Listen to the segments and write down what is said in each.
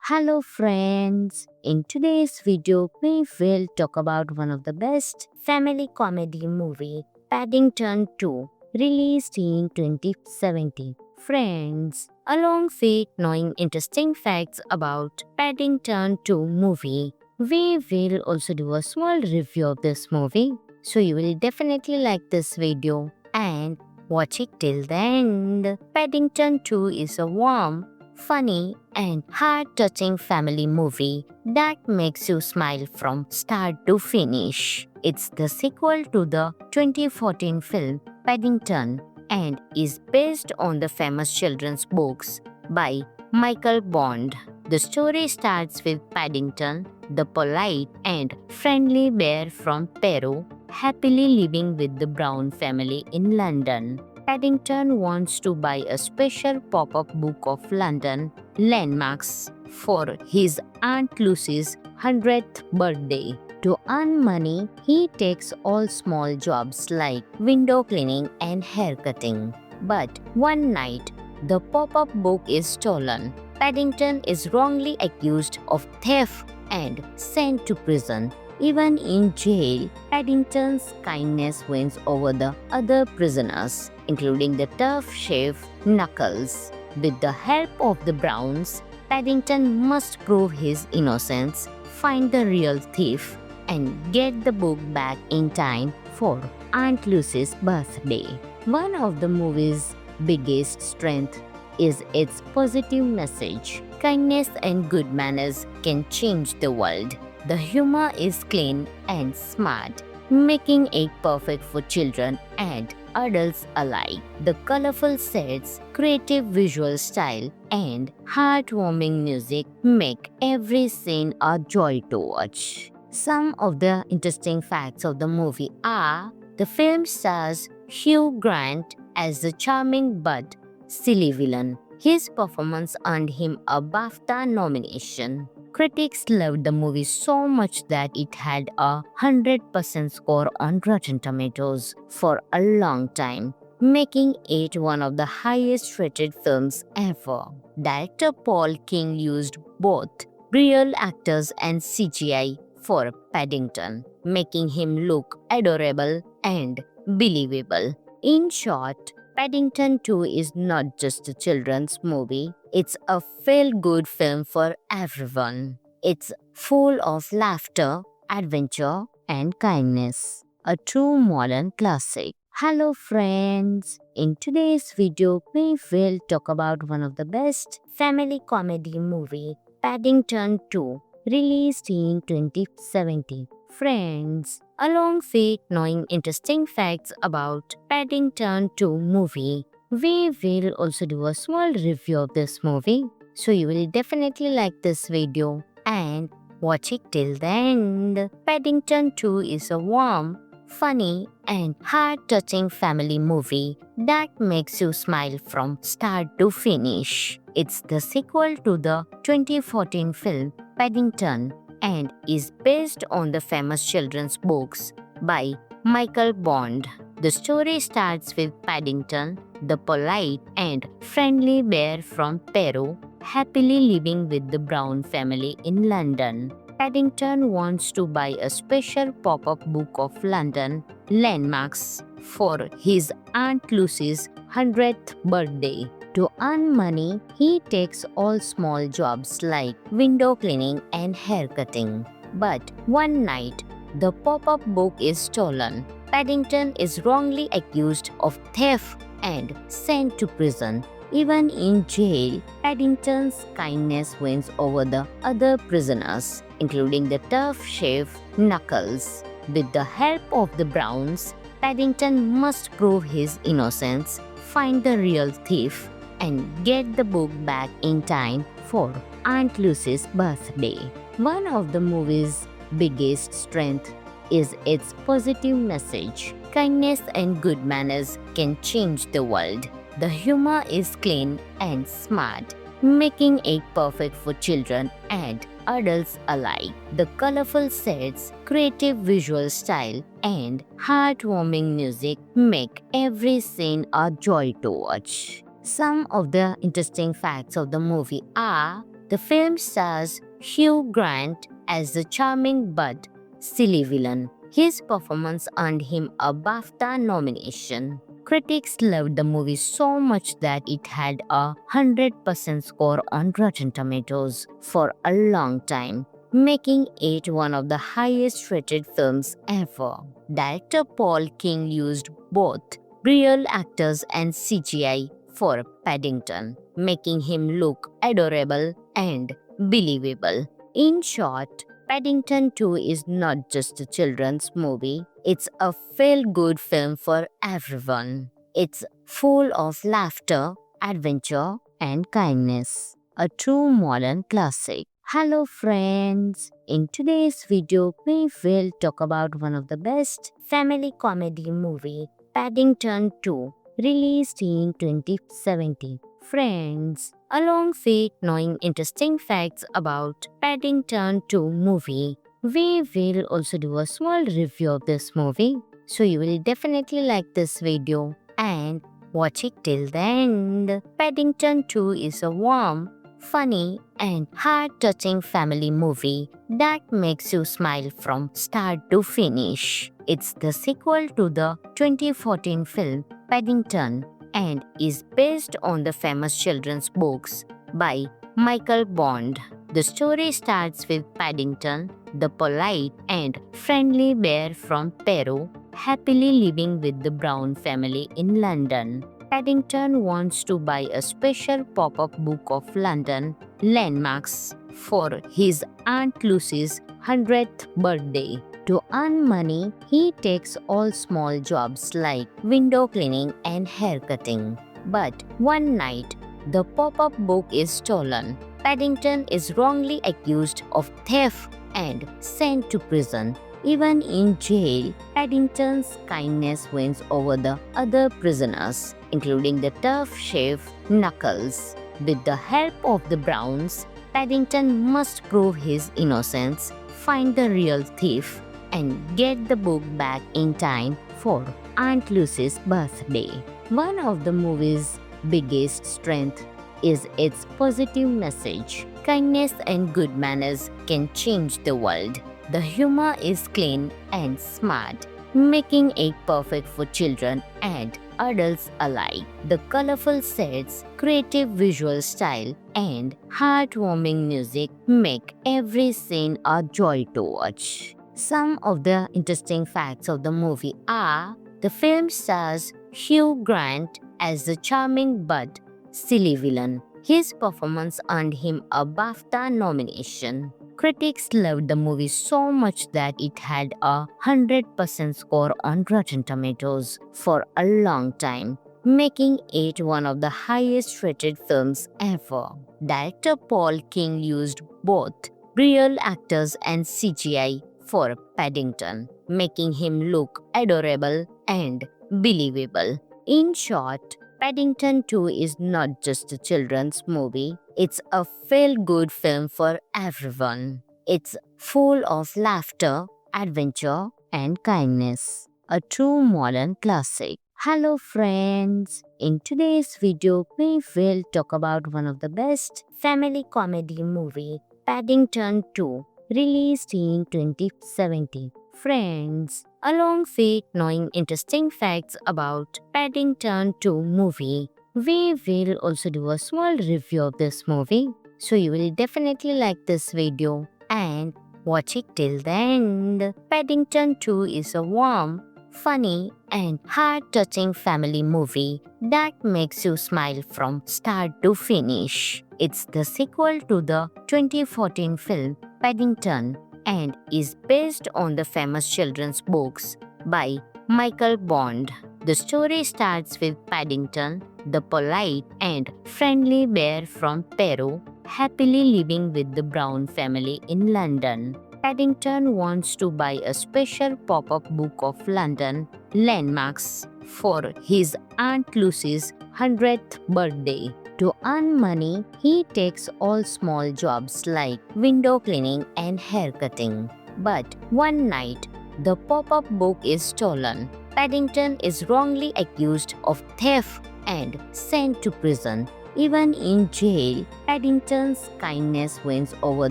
Hello friends, in today's video we will talk about one of the best family comedy movie, Paddington 2, released in 2017. Friends, along with knowing interesting facts about Paddington 2 movie, we will also do a small review of this movie. So you will definitely like this video and watch it till the end. Paddington 2 is a warm, funny, and heart-touching family movie that makes you smile from start to finish. It's the sequel to the 2014 film Paddington and is based on the famous children's books by Michael Bond. The story starts with Paddington, the polite and friendly bear from Peru, happily living with the Brown family in London. Paddington wants to buy a special pop-up book of London landmarks for his Aunt Lucy's 100th birthday. To earn money, he takes all small jobs like window cleaning and haircutting. But one night, the pop-up book is stolen. Paddington is wrongly accused of theft and sent to prison. Even in jail, Paddington's kindness wins over the other prisoners, including the tough chef Knuckles. With the help of the Browns, Paddington must prove his innocence, find the real thief, and get the book back in time for Aunt Lucy's birthday. One of the movie's biggest strengths is its positive message. Kindness and good manners can change the world. The humor is clean and smart, making it perfect for children and adults alike. The colorful sets, creative visual style, and heartwarming music make every scene a joy to watch. Some of the interesting facts of the movie are: the film stars Hugh Grant as the charming but silly villain. His performance earned him a BAFTA nomination. Critics loved the movie so much that it had a 100% score on Rotten Tomatoes for a long time, making it one of the highest rated films ever. Director Paul King used both real actors and CGI for Paddington, making him look adorable and believable. In short, Paddington 2 is not just a children's movie, it's a feel-good film for everyone. It's full of laughter, adventure, and kindness. A true modern classic. Hello friends! In today's video, we will talk about one of the best family comedy movie, Paddington 2, released in 2017. Friends, along with knowing interesting facts about Paddington 2 movie, we will also do a small review of this movie. So you will definitely like this video and watch it till the end. Paddington 2 is a warm, funny, and heart-touching family movie that makes you smile from start to finish. It's the sequel to the 2014 film Paddington and is based on the famous children's books by Michael Bond. The story starts with Paddington, the polite and friendly bear from Peru, happily living with the Brown family in London. Paddington wants to buy a special pop-up book of London landmarks for his Aunt Lucy's 100th birthday. To earn money, he takes all small jobs like window cleaning and haircutting. But one night, the pop-up book is stolen. Paddington is wrongly accused of theft and sent to prison. Even in jail, Paddington's kindness wins over the other prisoners, including the tough chef Knuckles. With the help of the Browns, Paddington must prove his innocence, find the real thief, and get the book back in time for Aunt Lucy's birthday. One of the movie's biggest strengths is its positive message. Kindness and good manners can change the world. The humor is clean and smart, making it perfect for children and adults alike. The colorful sets, creative visual style, and heartwarming music make every scene a joy to watch. Some of the interesting facts of the movie are: The film stars Hugh Grant as the charming but silly villain. His performance earned him a BAFTA nomination. Critics loved the movie so much that it had a 100% score on Rotten Tomatoes for a long time, making it one of the highest rated films ever. Director Paul King used both real actors and CGI for Paddington, making him look adorable and believable. In short, Paddington 2 is not just a children's movie, it's a feel-good film for everyone. It's full of laughter, adventure, and kindness. A true modern classic. Hello friends! In today's video, we will talk about one of the best family comedy movie, Paddington 2, released in 2017. Friends, along with knowing interesting facts about Paddington 2 movie, we will also do a small review of this movie. So you will definitely like this video and watch it till the end. Paddington 2 is a warm, funny and heart-touching family movie that makes you smile from start to finish. It's the sequel to the 2014 film Paddington and is based on the famous children's books by Michael Bond. The story starts with Paddington, the polite and friendly bear from Peru, happily living with the Brown family in London. Paddington wants to buy a special pop-up book of London landmarks for his Aunt Lucy's 100th birthday. To earn money, he takes all small jobs like window cleaning and hair cutting. But one night, the pop-up book is stolen. Paddington is wrongly accused of theft and sent to prison. Even in jail, Paddington's kindness wins over the other prisoners, including the tough chef Knuckles. With the help of the Browns, Paddington must prove his innocence, find the real thief, and get the book back in time for Aunt Lucy's birthday. One of the movie's biggest strengths is its positive message. Kindness and good manners can change the world. The humor is clean and smart, making it perfect for children and adults alike. The colorful sets, creative visual style, and heartwarming music make every scene a joy to watch. Some of the interesting facts of the movie are: the film stars Hugh Grant as the charming but silly villain. His performance earned him a BAFTA nomination. Critics loved the movie so much that it had a 100% score on Rotten Tomatoes for a long time, making it one of the highest rated films ever. Director Paul King used both real actors and CGI for Paddington, making him look adorable and believable. In short, Paddington 2 is not just a children's movie, it's a feel-good film for everyone. It's full of laughter, adventure, and kindness. A true modern classic. Hello friends! In today's video, we will talk about one of the best family comedy movie, Paddington 2, released in 2017. Friends, along with knowing interesting facts about Paddington 2 movie, we will also do a small review of this movie. So you will definitely like this video and watch it till the end. Paddington 2 is a warm, funny and heart-touching family movie that makes you smile from start to finish. It's the sequel to the 2014 film Paddington and is based on the famous children's books by Michael Bond. The story starts with Paddington, the polite and friendly bear from Peru, happily living with the Brown family in London. Paddington wants to buy a special pop-up book of London landmarks for his Aunt Lucy's 100th birthday. To earn money, he takes all small jobs like window cleaning and hair cutting. But one night, the pop-up book is stolen. Paddington is wrongly accused of theft and sent to prison. Even in jail, Paddington's kindness wins over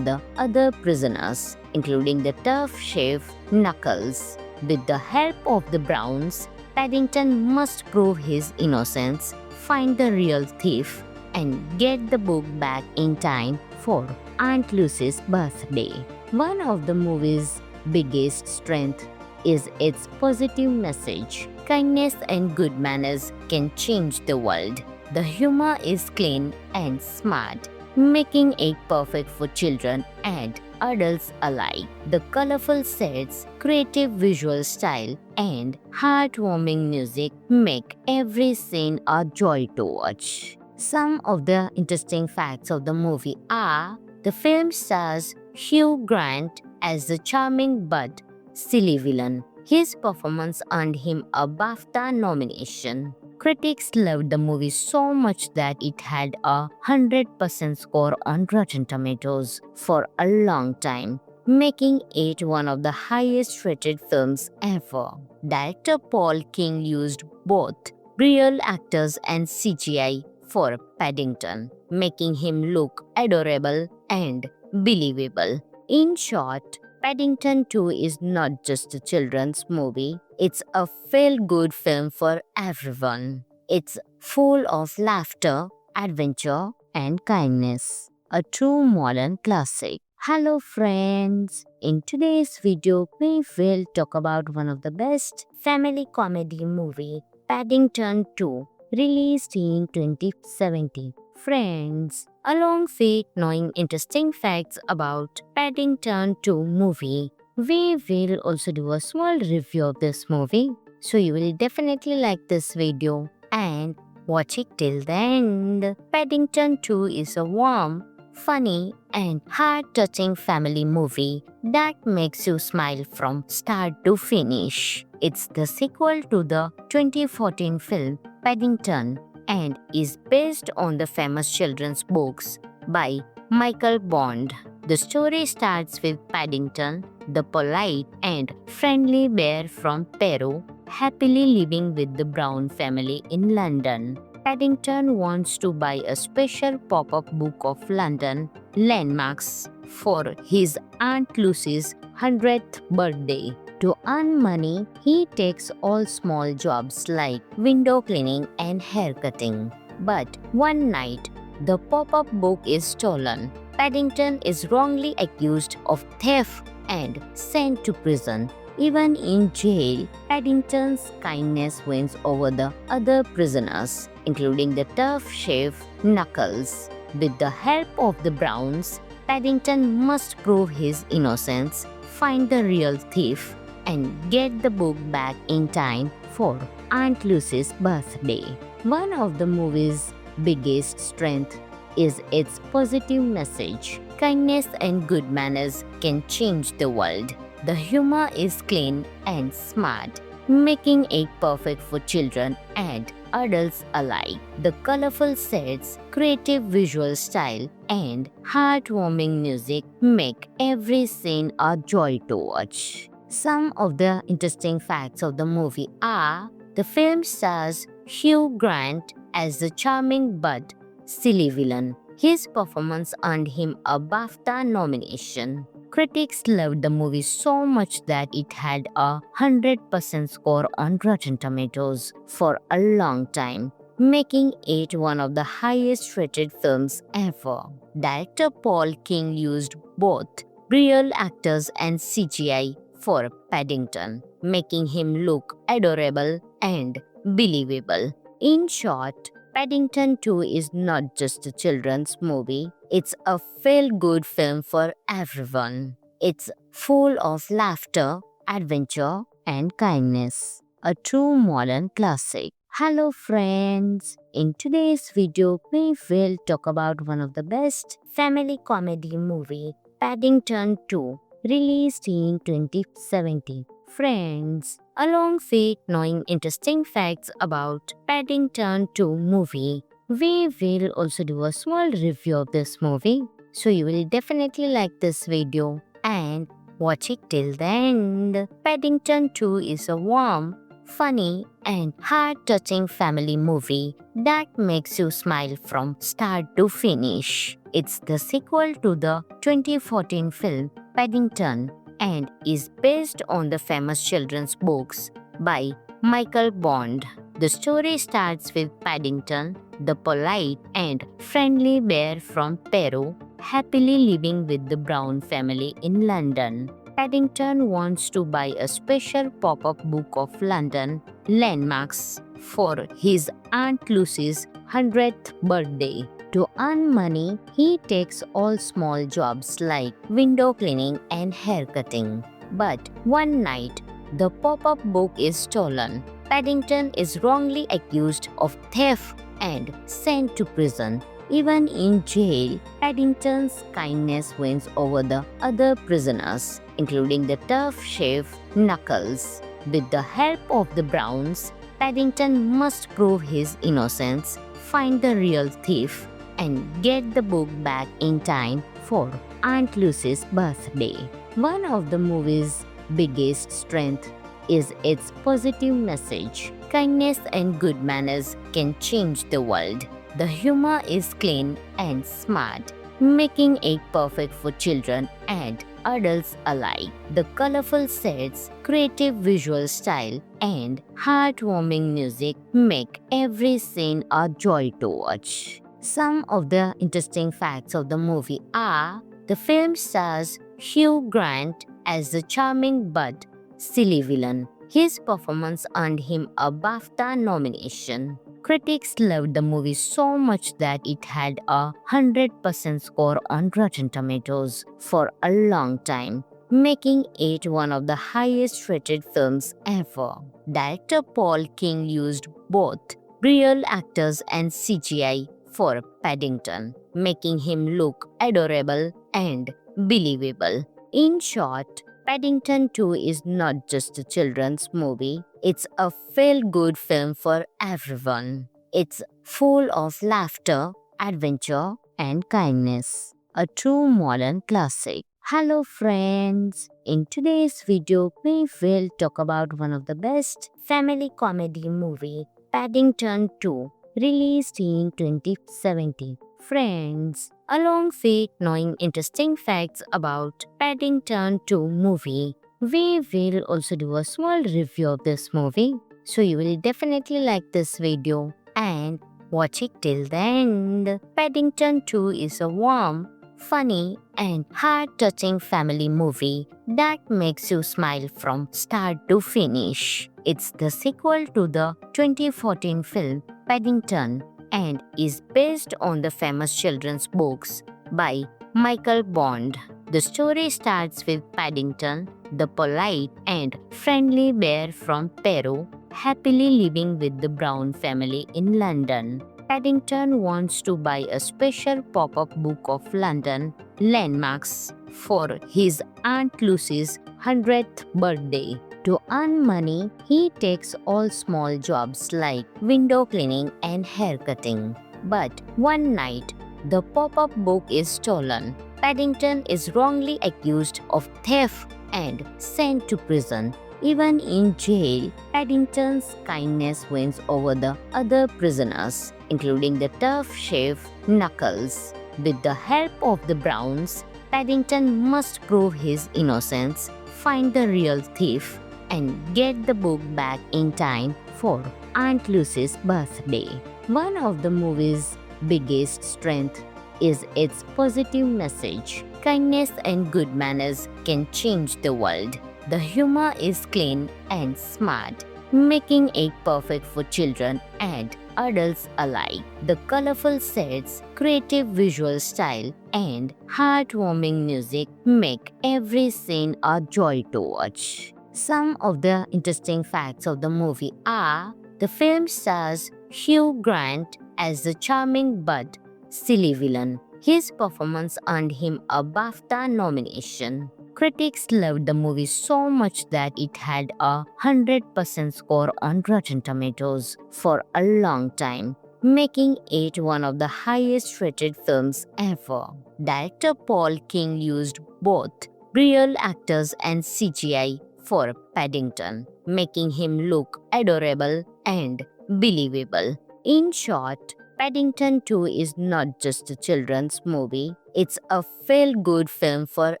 the other prisoners, including the tough chef Knuckles. With the help of the Browns, Paddington must prove his innocence, find the real thief, and get the book back in time for Aunt Lucy's birthday. One of the movie's biggest strengths is its positive message. Kindness and good manners can change the world. The humor is clean and smart, making it perfect for children and adults alike. The colorful sets, creative visual style, and heartwarming music make every scene a joy to watch. Some of the interesting facts of the movie are: the film stars Hugh Grant as the charming but silly villain. His performance earned him a BAFTA nomination. Critics loved the movie so much that it had a 100% score on Rotten Tomatoes for a long time, making it one of the highest rated films ever. Director Paul King used both real actors and CGI for Paddington, making him look adorable and believable. In short, Paddington 2 is not just a children's movie, it's a feel-good film for everyone. It's full of laughter, adventure, and kindness. A true modern classic. Hello friends! In today's video, we will talk about one of the best family comedy movie, Paddington 2, released in 2017. Friends, along with knowing interesting facts about Paddington 2 movie, we will also do a small review of this movie. So you will definitely like this video and watch it till the end. Paddington 2 is a warm, funny, and heart-touching family movie that makes you smile from start to finish. It's the sequel to the 2014 film Paddington and is based on the famous children's books by Michael Bond. The story starts with Paddington, the polite and friendly bear from Peru, happily living with the Brown family in London. Paddington wants to buy a special pop-up book of London landmarks for his Aunt Lucy's 100th birthday. To earn money, he takes all small jobs like window cleaning and hair cutting. But one night, the pop-up book is stolen. Paddington is wrongly accused of theft and sent to prison. Even in jail, Paddington's kindness wins over the other prisoners, including the tough chef Knuckles. With the help of the Browns, Paddington must prove his innocence, find the real thief, and get the book back in time for Aunt Lucy's birthday. One of the movie's biggest strengths is its positive message. Kindness and good manners can change the world. The humor is clean and smart, making it perfect for children and adults alike. The colorful sets, creative visual style, and heartwarming music make every scene a joy to watch. Some of the interesting facts of the movie are: the film stars Hugh Grant as the charming but silly villain. His performance earned him a BAFTA nomination. Critics loved the movie so much that it had a 100% score on Rotten Tomatoes for a long time, making it one of the highest rated films ever. Director Paul King used both real actors and CGI for Paddington, making him look adorable and believable. In short, Paddington 2 is not just a children's movie, it's a feel-good film for everyone. It's full of laughter, adventure, and kindness. A true modern classic. Hello friends! In today's video, we will talk about one of the best family comedy movie, Paddington 2, released in 2017. Friends, along with knowing interesting facts about Paddington 2 movie, we will also do a small review of this movie. So you will definitely like this video and watch it till the end. Paddington 2 is a warm, funny, and heart-touching family movie that makes you smile from start to finish. It's the sequel to the 2014 film Paddington and is based on the famous children's books by Michael Bond. The story starts with Paddington, the polite and friendly bear from Peru, happily living with the Brown family in London. Paddington wants to buy a special pop-up book of London landmarks for his Aunt Lucy's 100th birthday. To earn money, he takes all small jobs like window cleaning and haircutting. But one night, the pop-up book is stolen. Paddington is wrongly accused of theft and sent to prison. Even in jail, Paddington's kindness wins over the other prisoners, including the tough chef Knuckles. With the help of the Browns, Paddington must prove his innocence, find the real thief, and get the book back in time for Aunt Lucy's birthday. One of the movie's biggest strengths is its positive message. Kindness and good manners can change the world. The humor is clean and smart, making it perfect for children and adults alike. The colorful sets, creative visual style, and heartwarming music make every scene a joy to watch. Some of the interesting facts of the movie are: the film stars Hugh Grant as the charming but silly villain. His performance earned him a BAFTA nomination. Critics loved the movie so much that it had a 100% score on Rotten Tomatoes for a long time, making it one of the highest rated films ever. Director Paul King used both real actors and CGI for Paddington, making him look adorable and believable. In short, Paddington 2 is not just a children's movie, it's a feel-good film for everyone. It's full of laughter, adventure, and kindness. A true modern classic. Hello friends! In today's video, we will talk about one of the best family comedy movie, Paddington 2, released in 2017. Friends, along with knowing interesting facts about Paddington 2 movie, we will also do a small review of this movie. So you will definitely like this video and watch it till the end. Paddington 2 is a warm, funny, and heart-touching family movie that makes you smile from start to finish. It's the sequel to the 2014 film Paddington and is based on the famous children's books by Michael Bond. The story starts with Paddington, the polite and friendly bear from Peru, happily living with the Brown family in London. Paddington wants to buy a special pop-up book of London landmarks for his Aunt Lucy's 100th birthday. To earn money, he takes all small jobs like window cleaning and haircutting. But one night, the pop-up book is stolen. Paddington is wrongly accused of theft and sent to prison. Even in jail, Paddington's kindness wins over the other prisoners, including the tough chef Knuckles. With the help of the Browns, Paddington must prove his innocence, find the real thief, and get the book back in time for Aunt Lucy's birthday. One of the movie's biggest strengths is its positive message. Kindness and good manners can change the world. The humor is clean and smart, making it perfect for children and adults alike. The colorful sets, creative visual style, and heartwarming music make every scene a joy to watch. Some of the interesting facts of the movie are: the film stars Hugh Grant as the charming but silly villain. His performance earned him a BAFTA nomination. Critics loved the movie so much that it had a 100% score on Rotten Tomatoes for a long time, making it one of the highest rated films ever. Director Paul King used both real actors and CGI for Paddington, making him look adorable and believable. In short, Paddington 2 is not just a children's movie, it's a feel-good film for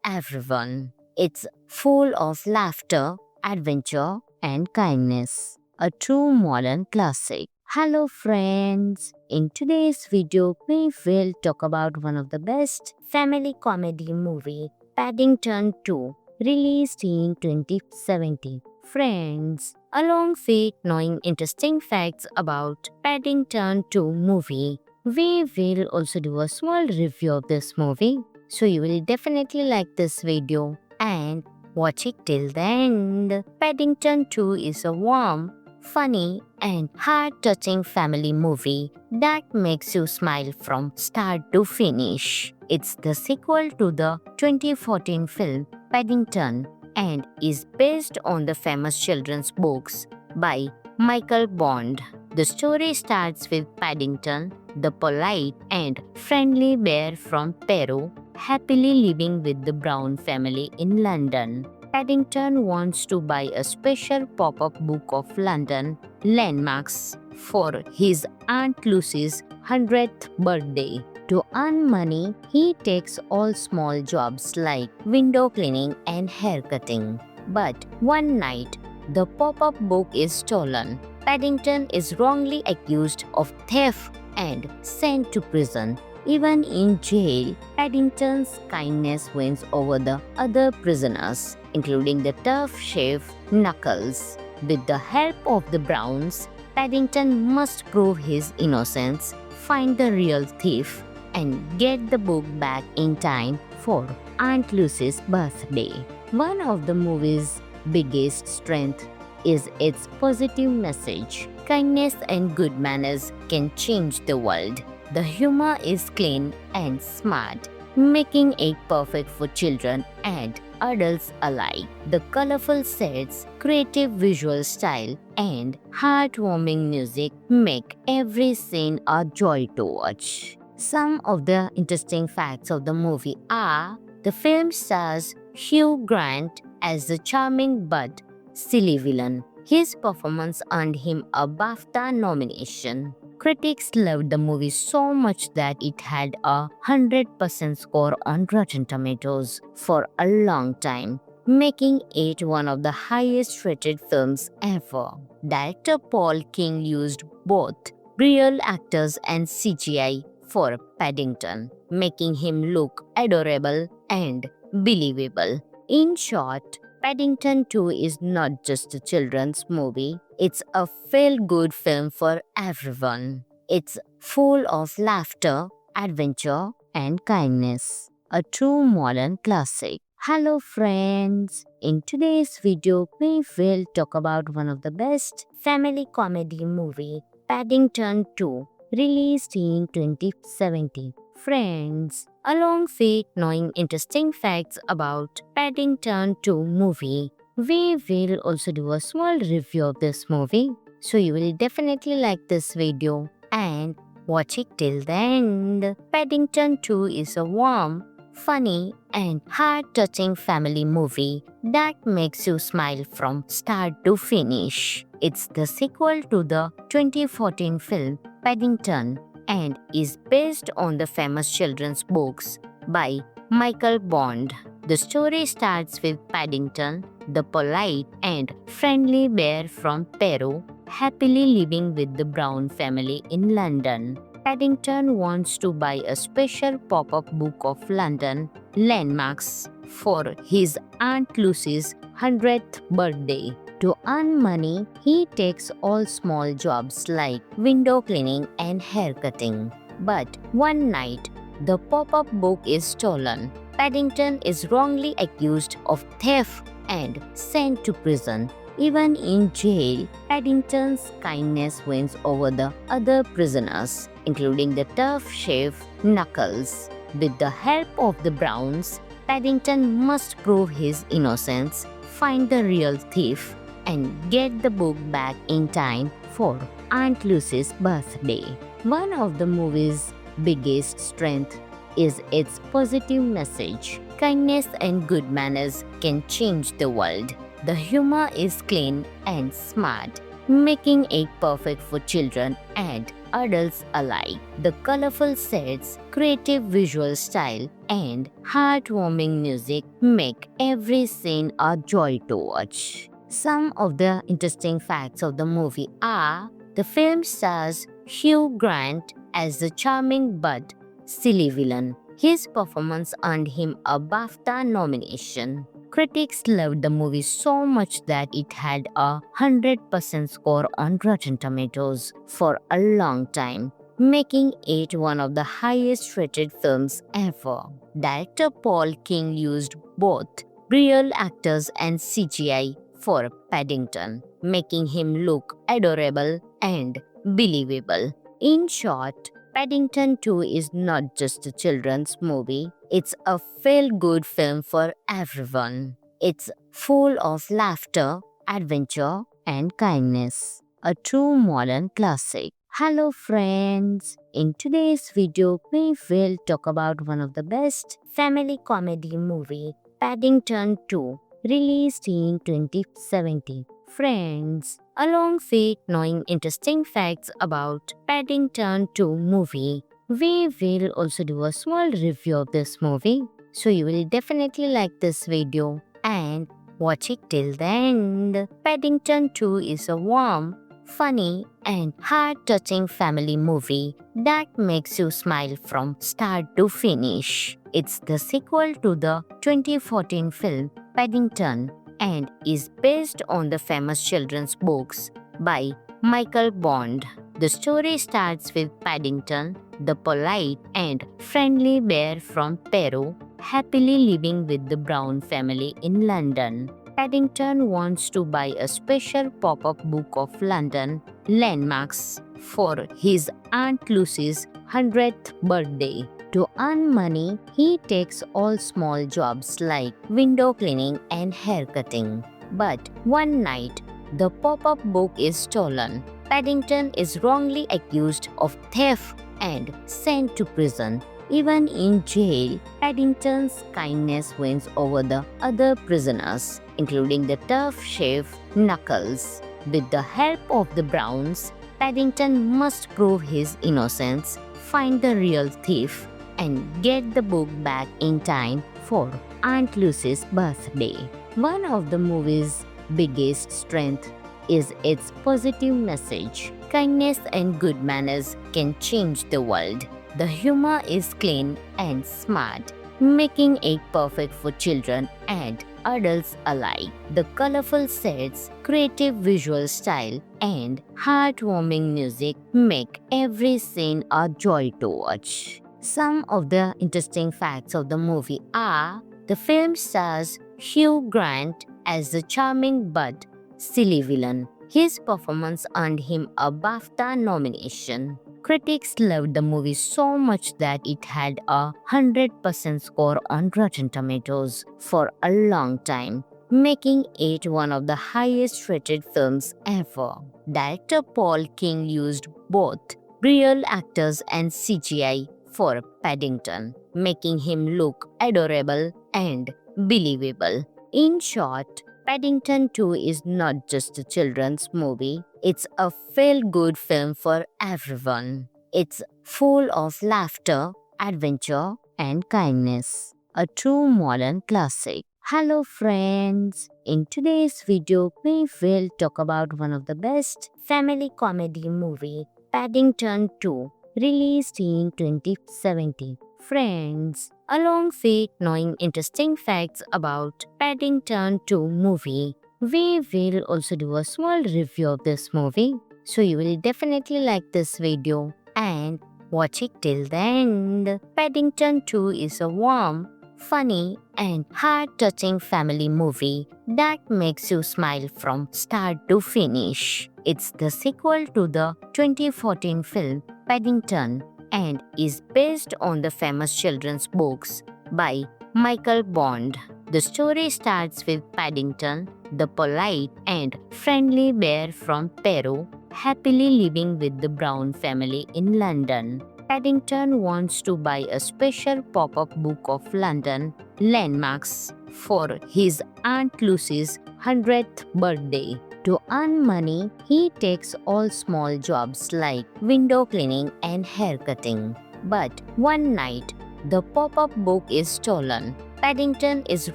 everyone. It's full of laughter, adventure, and kindness. A true modern classic. Hello friends! In today's video, we will talk about one of the best family comedy movie, Paddington 2, released in 2017. Friends, along with knowing interesting facts about Paddington 2 movie, we will also do a small review of this movie. So you will definitely like this video and watch it till the end. Paddington 2 is a warm, funny and heart-touching family movie that makes you smile from start to finish. It's the sequel to the 2014 film Paddington and is based on the famous children's books by Michael Bond. The story starts with Paddington, the polite and friendly bear from Peru, happily living with the Brown family in London. Paddington wants to buy a special pop-up book of London landmarks for his Aunt Lucy's 100th birthday. To earn money, he takes all small jobs like window cleaning and hair cutting. But one night, the pop-up book is stolen. Paddington is wrongly accused of theft and sent to prison. Even in jail, Paddington's kindness wins over the other prisoners, including the tough chef Knuckles. With the help of the Browns, Paddington must prove his innocence, find the real thief, and get the book back in time for Aunt Lucy's birthday. One of the movie's biggest strengths is its positive message. Kindness and good manners can change the world. The humor is clean and smart, making it perfect for children and adults alike. The colorful sets, creative visual style, and heartwarming music make every scene a joy to watch. Some of the interesting facts of the movie are: the film stars Hugh Grant as the charming but silly villain. His performance earned him a BAFTA nomination. Critics loved the movie so much that it had a 100% score on Rotten Tomatoes for a long time, making it one of the highest rated films ever. Director Paul King used both real actors and CGI for Paddington, making him look adorable and believable. In short, Paddington 2 is not just a children's movie, it's a feel-good film for everyone. It's full of laughter, adventure, and kindness. A true modern classic. Hello friends! In today's video, we will talk about one of the best family comedy movie, Paddington 2, released in 2017. Friends, along with knowing interesting facts about Paddington 2 movie, we will also do a small review of this movie. So you will definitely like this video and watch it till the end. Paddington 2 is a warm, funny and heart-touching family movie that makes you smile from start to finish. It's the sequel to the 2014 film Paddington and is based on the famous children's books by Michael Bond. The story starts with Paddington, the polite and friendly bear from Peru, happily living with the Brown family in London. Paddington wants to buy a special pop-up book of London landmarks for his Aunt Lucy's 100th birthday. To earn money, he takes all small jobs like window cleaning and hair cutting. But one night, the pop-up book is stolen. Paddington is wrongly accused of theft and sent to prison. Even in jail, Paddington's kindness wins over the other prisoners, including the tough chef Knuckles. With the help of the Browns, Paddington must prove his innocence, find the real thief, and get the book back in time for Aunt Lucy's birthday. One of the movie's biggest strengths is its positive message. Kindness and good manners can change the world. The humor is clean and smart, making it perfect for children and adults alike. The colorful sets, creative visual style, and heartwarming music make every scene a joy to watch. Some of the interesting facts of the movie are: the film stars Hugh Grant as the charming but silly villain. His performance earned him a BAFTA nomination. Critics loved the movie so much that it had a 100% score on Rotten Tomatoes for a long time, making it one of the highest rated films ever. Director Paul King used both real actors and CGI for Paddington, making him look adorable and believable. In short, Paddington 2 is not just a children's movie, it's a feel-good film for everyone. It's full of laughter, adventure, and kindness. A true modern classic. Hello friends! In today's video, we will talk about one of the best family comedy movie, Paddington 2, released in 2017. Friends, along with knowing interesting facts about Paddington 2 movie, we will also do a small review of this movie. So you will definitely like this video and watch it till the end. Paddington 2 is a warm, funny, and heart-touching family movie that makes you smile from start to finish. It's the sequel to the 2014 film Paddington and is based on the famous children's books by Michael Bond. The story starts with Paddington, the polite and friendly bear from Peru, happily living with the Brown family in London. Paddington wants to buy a special pop-up book of London landmarks for his Aunt Lucy's 100th birthday. To earn money, he takes all small jobs like window cleaning and hair cutting. But one night, the pop-up book is stolen. Paddington is wrongly accused of theft and sent to prison. Even in jail, Paddington's kindness wins over the other prisoners, including the tough chef Knuckles. With the help of the Browns, Paddington must prove his innocence, find the real thief, and get the book back in time for Aunt Lucy's birthday. One of the movie's biggest strengths is its positive message. Kindness and good manners can change the world. The humor is clean and smart, making it perfect for children and adults alike. The colorful sets, creative visual style, and heartwarming music make every scene a joy to watch. Some of the interesting facts of the movie are: the film stars Hugh Grant as the charming but silly villain. His performance earned him a BAFTA nomination. Critics loved the movie so much that it had a 100% score on Rotten Tomatoes for a long time, making it one of the highest rated films ever. Director Paul King used both real actors and CGI for Paddington, making him look adorable and believable. In short, Paddington 2 is not just a children's movie, it's a feel-good film for everyone. It's full of laughter, adventure, and kindness. A true modern classic. Hello friends! In today's video, we will talk about one of the best family comedy movie, Paddington 2, released in 2017. Friends, along with knowing interesting facts about Paddington 2 movie, we will also do a small review of this movie. So you will definitely like this video and watch it till the end. Paddington 2 is a warm, funny, and heart-touching family movie that makes you smile from start to finish. It's the sequel to the 2014 film Paddington and is based on the famous children's books by Michael Bond. The story starts with Paddington, the polite and friendly bear from Peru, happily living with the Brown family in London. Paddington wants to buy a special pop-up book of London landmarks for his Aunt Lucy's 100th birthday. To earn money, he takes all small jobs like window cleaning and haircutting. But one night, the pop-up book is stolen. Paddington is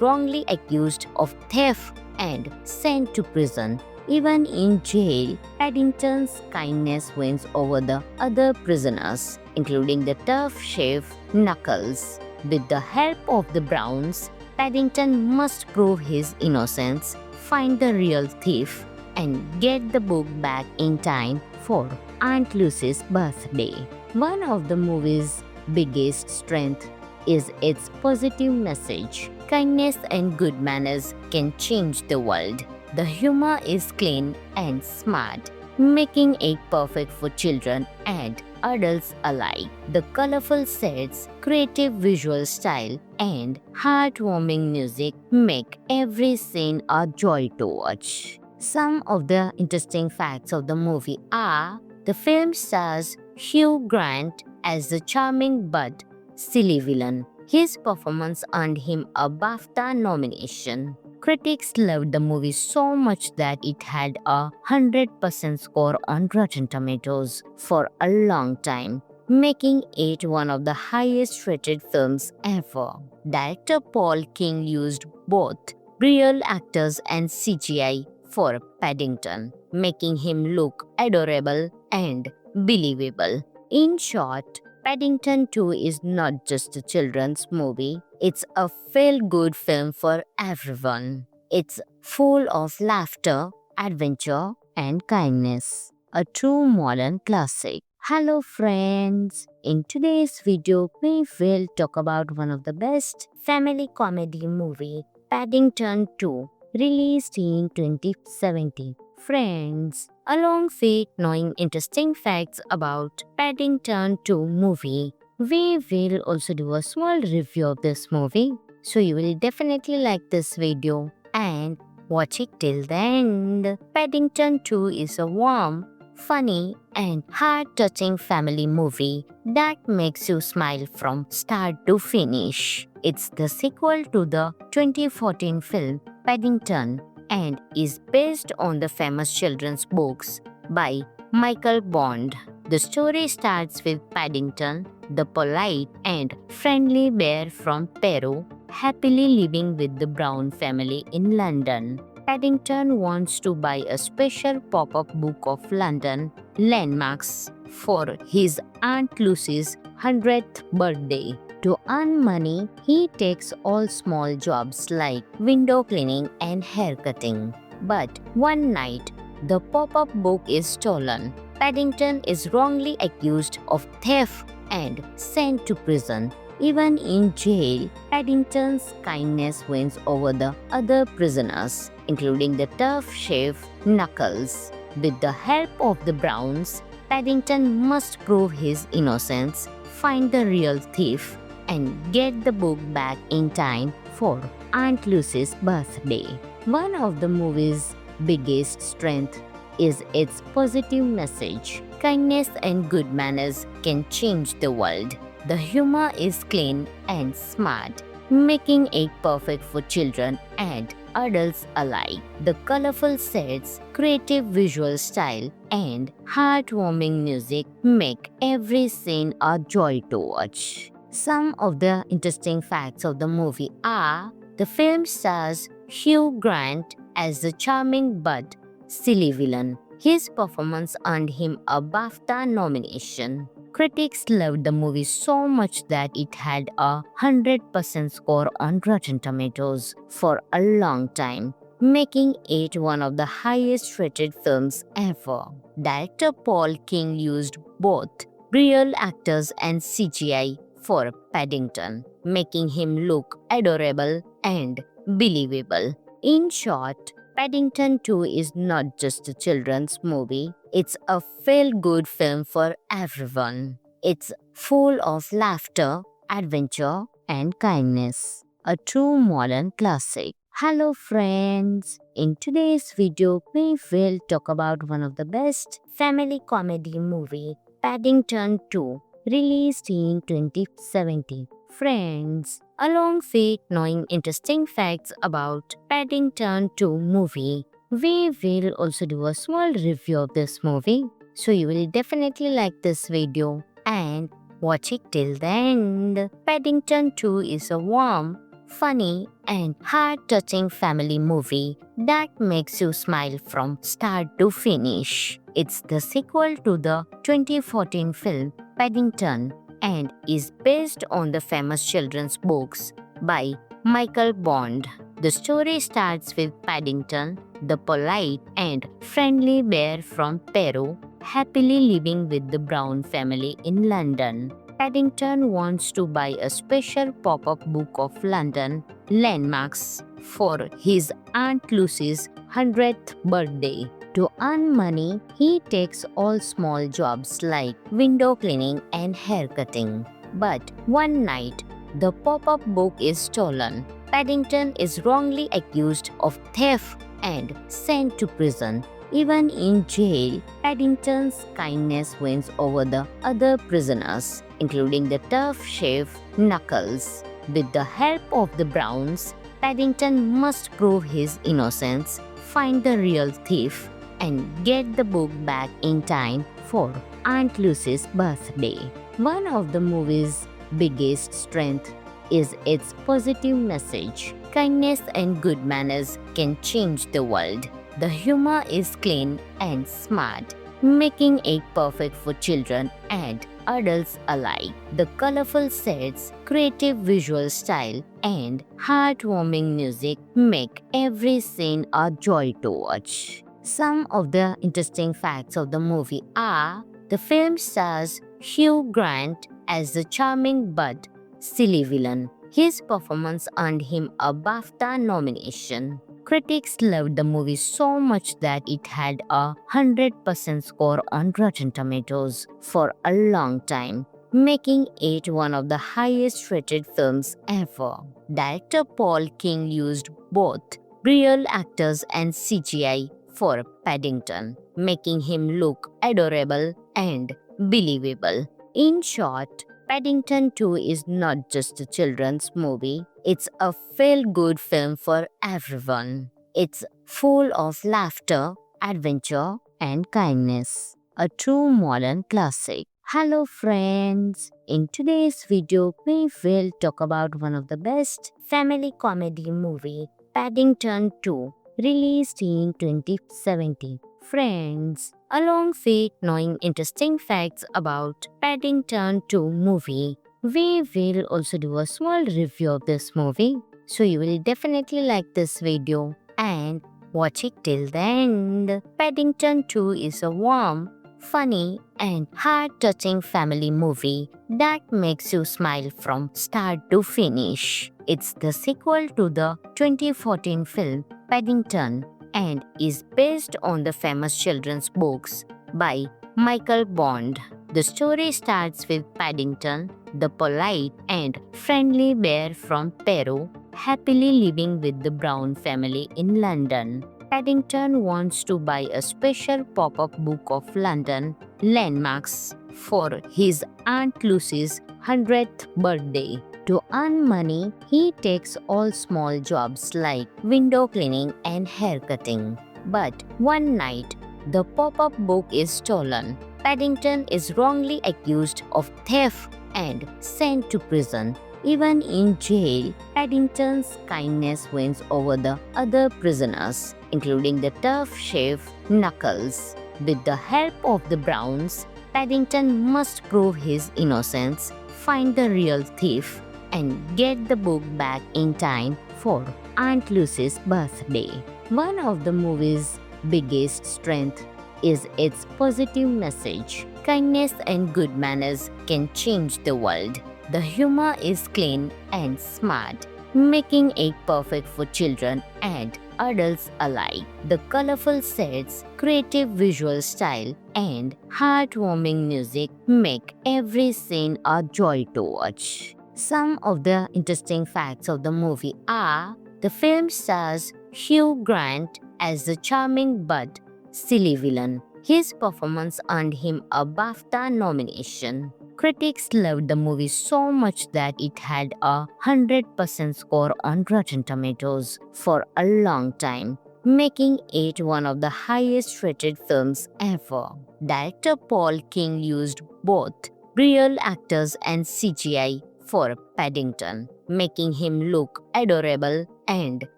wrongly accused of theft and sent to prison. Even in jail, Paddington's kindness wins over the other prisoners, including the tough chef Knuckles. With the help of the Browns, Paddington must prove his innocence, find the real thief, and get the book back in time for Aunt Lucy's birthday. One of the movie's biggest strengths is its positive message. Kindness and good manners can change the world. The humor is clean and smart, making it perfect for children and adults alike. The colorful sets, creative visual style, and heartwarming music make every scene a joy to watch. Some of the interesting facts of the movie are: the film stars Hugh Grant as the charming but silly villain. His performance earned him a BAFTA nomination. Critics loved the movie so much that it had a 100% score on Rotten Tomatoes for a long time, making it one of the highest rated films ever. Director Paul King used both real actors and CGI for Paddington, making him look adorable and believable. In short, Paddington 2 is not just a children's movie, it's a feel-good film for everyone. It's full of laughter, adventure, and kindness. A true modern classic. Hello friends! In today's video, we will talk about one of the best family comedy movie, Paddington 2, released in 2017. Friends, along with knowing interesting facts about Paddington 2 movie, we will also do a small review of this movie. So you will definitely like this video and watch it till the end. Paddington 2 is a warm, funny and heart-touching family movie that makes you smile from start to finish. It's the sequel to the 2014 film Paddington and is based on the famous children's books by Michael Bond. The story starts with Paddington, the polite and friendly bear from Peru, happily living with the Brown family in London. Paddington wants to buy a special pop-up book of London landmarks for his Aunt Lucy's 100th birthday. To earn money, he takes all small jobs like window cleaning and haircutting. But one night, the pop-up book is stolen. Paddington is wrongly accused of theft and sent to prison. Even in jail, Paddington's kindness wins over the other prisoners, including the tough chef Knuckles. With the help of the Browns, Paddington must prove his innocence, find the real thief, and get the book back in time for Aunt Lucy's birthday. One of the movie's biggest strengths is its positive message. Kindness and good manners can change the world. The humor is clean and smart, making it perfect for children and adults alike. The colorful sets, creative visual style, and heartwarming music make every scene a joy to watch. Some of the interesting facts of the movie are: the film stars Hugh Grant as the charming but silly villain. His performance earned him a BAFTA nomination. Critics loved the movie so much that it had a 100% score on Rotten Tomatoes for a long time, making it one of the highest rated films ever. Director Paul King used both real actors and CGI for Paddington, making him look adorable and believable. In short, Paddington 2 is not just a children's movie, it's a feel-good film for everyone. It's full of laughter, adventure, and kindness. A true modern classic. Hello friends! In today's video, we will talk about one of the best family comedy movie, Paddington 2, released in 2017. Friends, along with knowing interesting facts about Paddington 2 movie, we will also do a small review of this movie. So you will definitely like this video and watch it till the end. Paddington 2 is a warm, funny and heart-touching family movie that makes you smile from start to finish. It's the sequel to the 2014 film Paddington and is based on the famous children's books by Michael Bond. The story starts with Paddington, the polite and friendly bear from Peru, happily living with the Brown family in London. Paddington wants to buy a special pop-up book of London landmarks for his Aunt Lucy's 100th birthday. To earn money, he takes all small jobs like window cleaning and hair cutting. But one night, the pop-up book is stolen. Paddington is wrongly accused of theft and sent to prison. Even in jail, Paddington's kindness wins over the other prisoners, including the tough chef Knuckles. With the help of the Browns, Paddington must prove his innocence, find the real thief, and get the book back in time for Aunt Lucy's birthday. One of the movie's biggest strengths is its positive message. Kindness and good manners can change the world. The humor is clean and smart, making it perfect for children and adults alike. The colorful sets, creative visual style, and heartwarming music make every scene a joy to watch. Some of the interesting facts of the movie are the film stars Hugh Grant as the charming but silly villain. His performance earned him a BAFTA nomination. Critics loved the movie so much that it had a 100% score on Rotten Tomatoes for a long time, making it one of the highest rated films ever. Director Paul King used both real actors and CGI for Paddington, making him look adorable and believable. In short, Paddington 2 is not just a children's movie, it's a feel-good film for everyone. It's full of laughter, adventure, and kindness. A true modern classic. Hello friends! In today's video, we will talk about one of the best family comedy movie, Paddington 2, released in 2017. Friends, along with knowing interesting facts about Paddington 2 movie, we will also do a small review of this movie. So you will definitely like this video and watch it till the end. Paddington 2 is a warm, funny and heart-touching family movie that makes you smile from start to finish. It's the sequel to the 2014 film Paddington and is based on the famous children's books by Michael Bond. The story starts with Paddington, the polite and friendly bear from Peru, happily living with the Brown family in London. Paddington wants to buy a special pop-up book of London landmarks for his Aunt Lucy's 100th birthday. To earn money, he takes all small jobs like window cleaning and hair cutting. But one night, the pop-up book is stolen. Paddington is wrongly accused of theft and sent to prison. Even in jail, Paddington's kindness wins over the other prisoners, including the tough chef Knuckles. With the help of the Browns, Paddington must prove his innocence, find the real thief, and get the book back in time for Aunt Lucy's birthday. One of the movie's biggest strengths is its positive message. Kindness and good manners can change the world. The humor is clean and smart, making it perfect for children and adults alike. The colorful sets, creative visual style, and heartwarming music make every scene a joy to watch. Some of the interesting facts of the movie are the film stars Hugh Grant as the charming but silly villain. His performance earned him a BAFTA nomination. Critics loved the movie so much that it had a 100% score on Rotten Tomatoes for a long time, making it one of the highest rated films ever. Director Paul King used both real actors and CGI for Paddington, making him look adorable and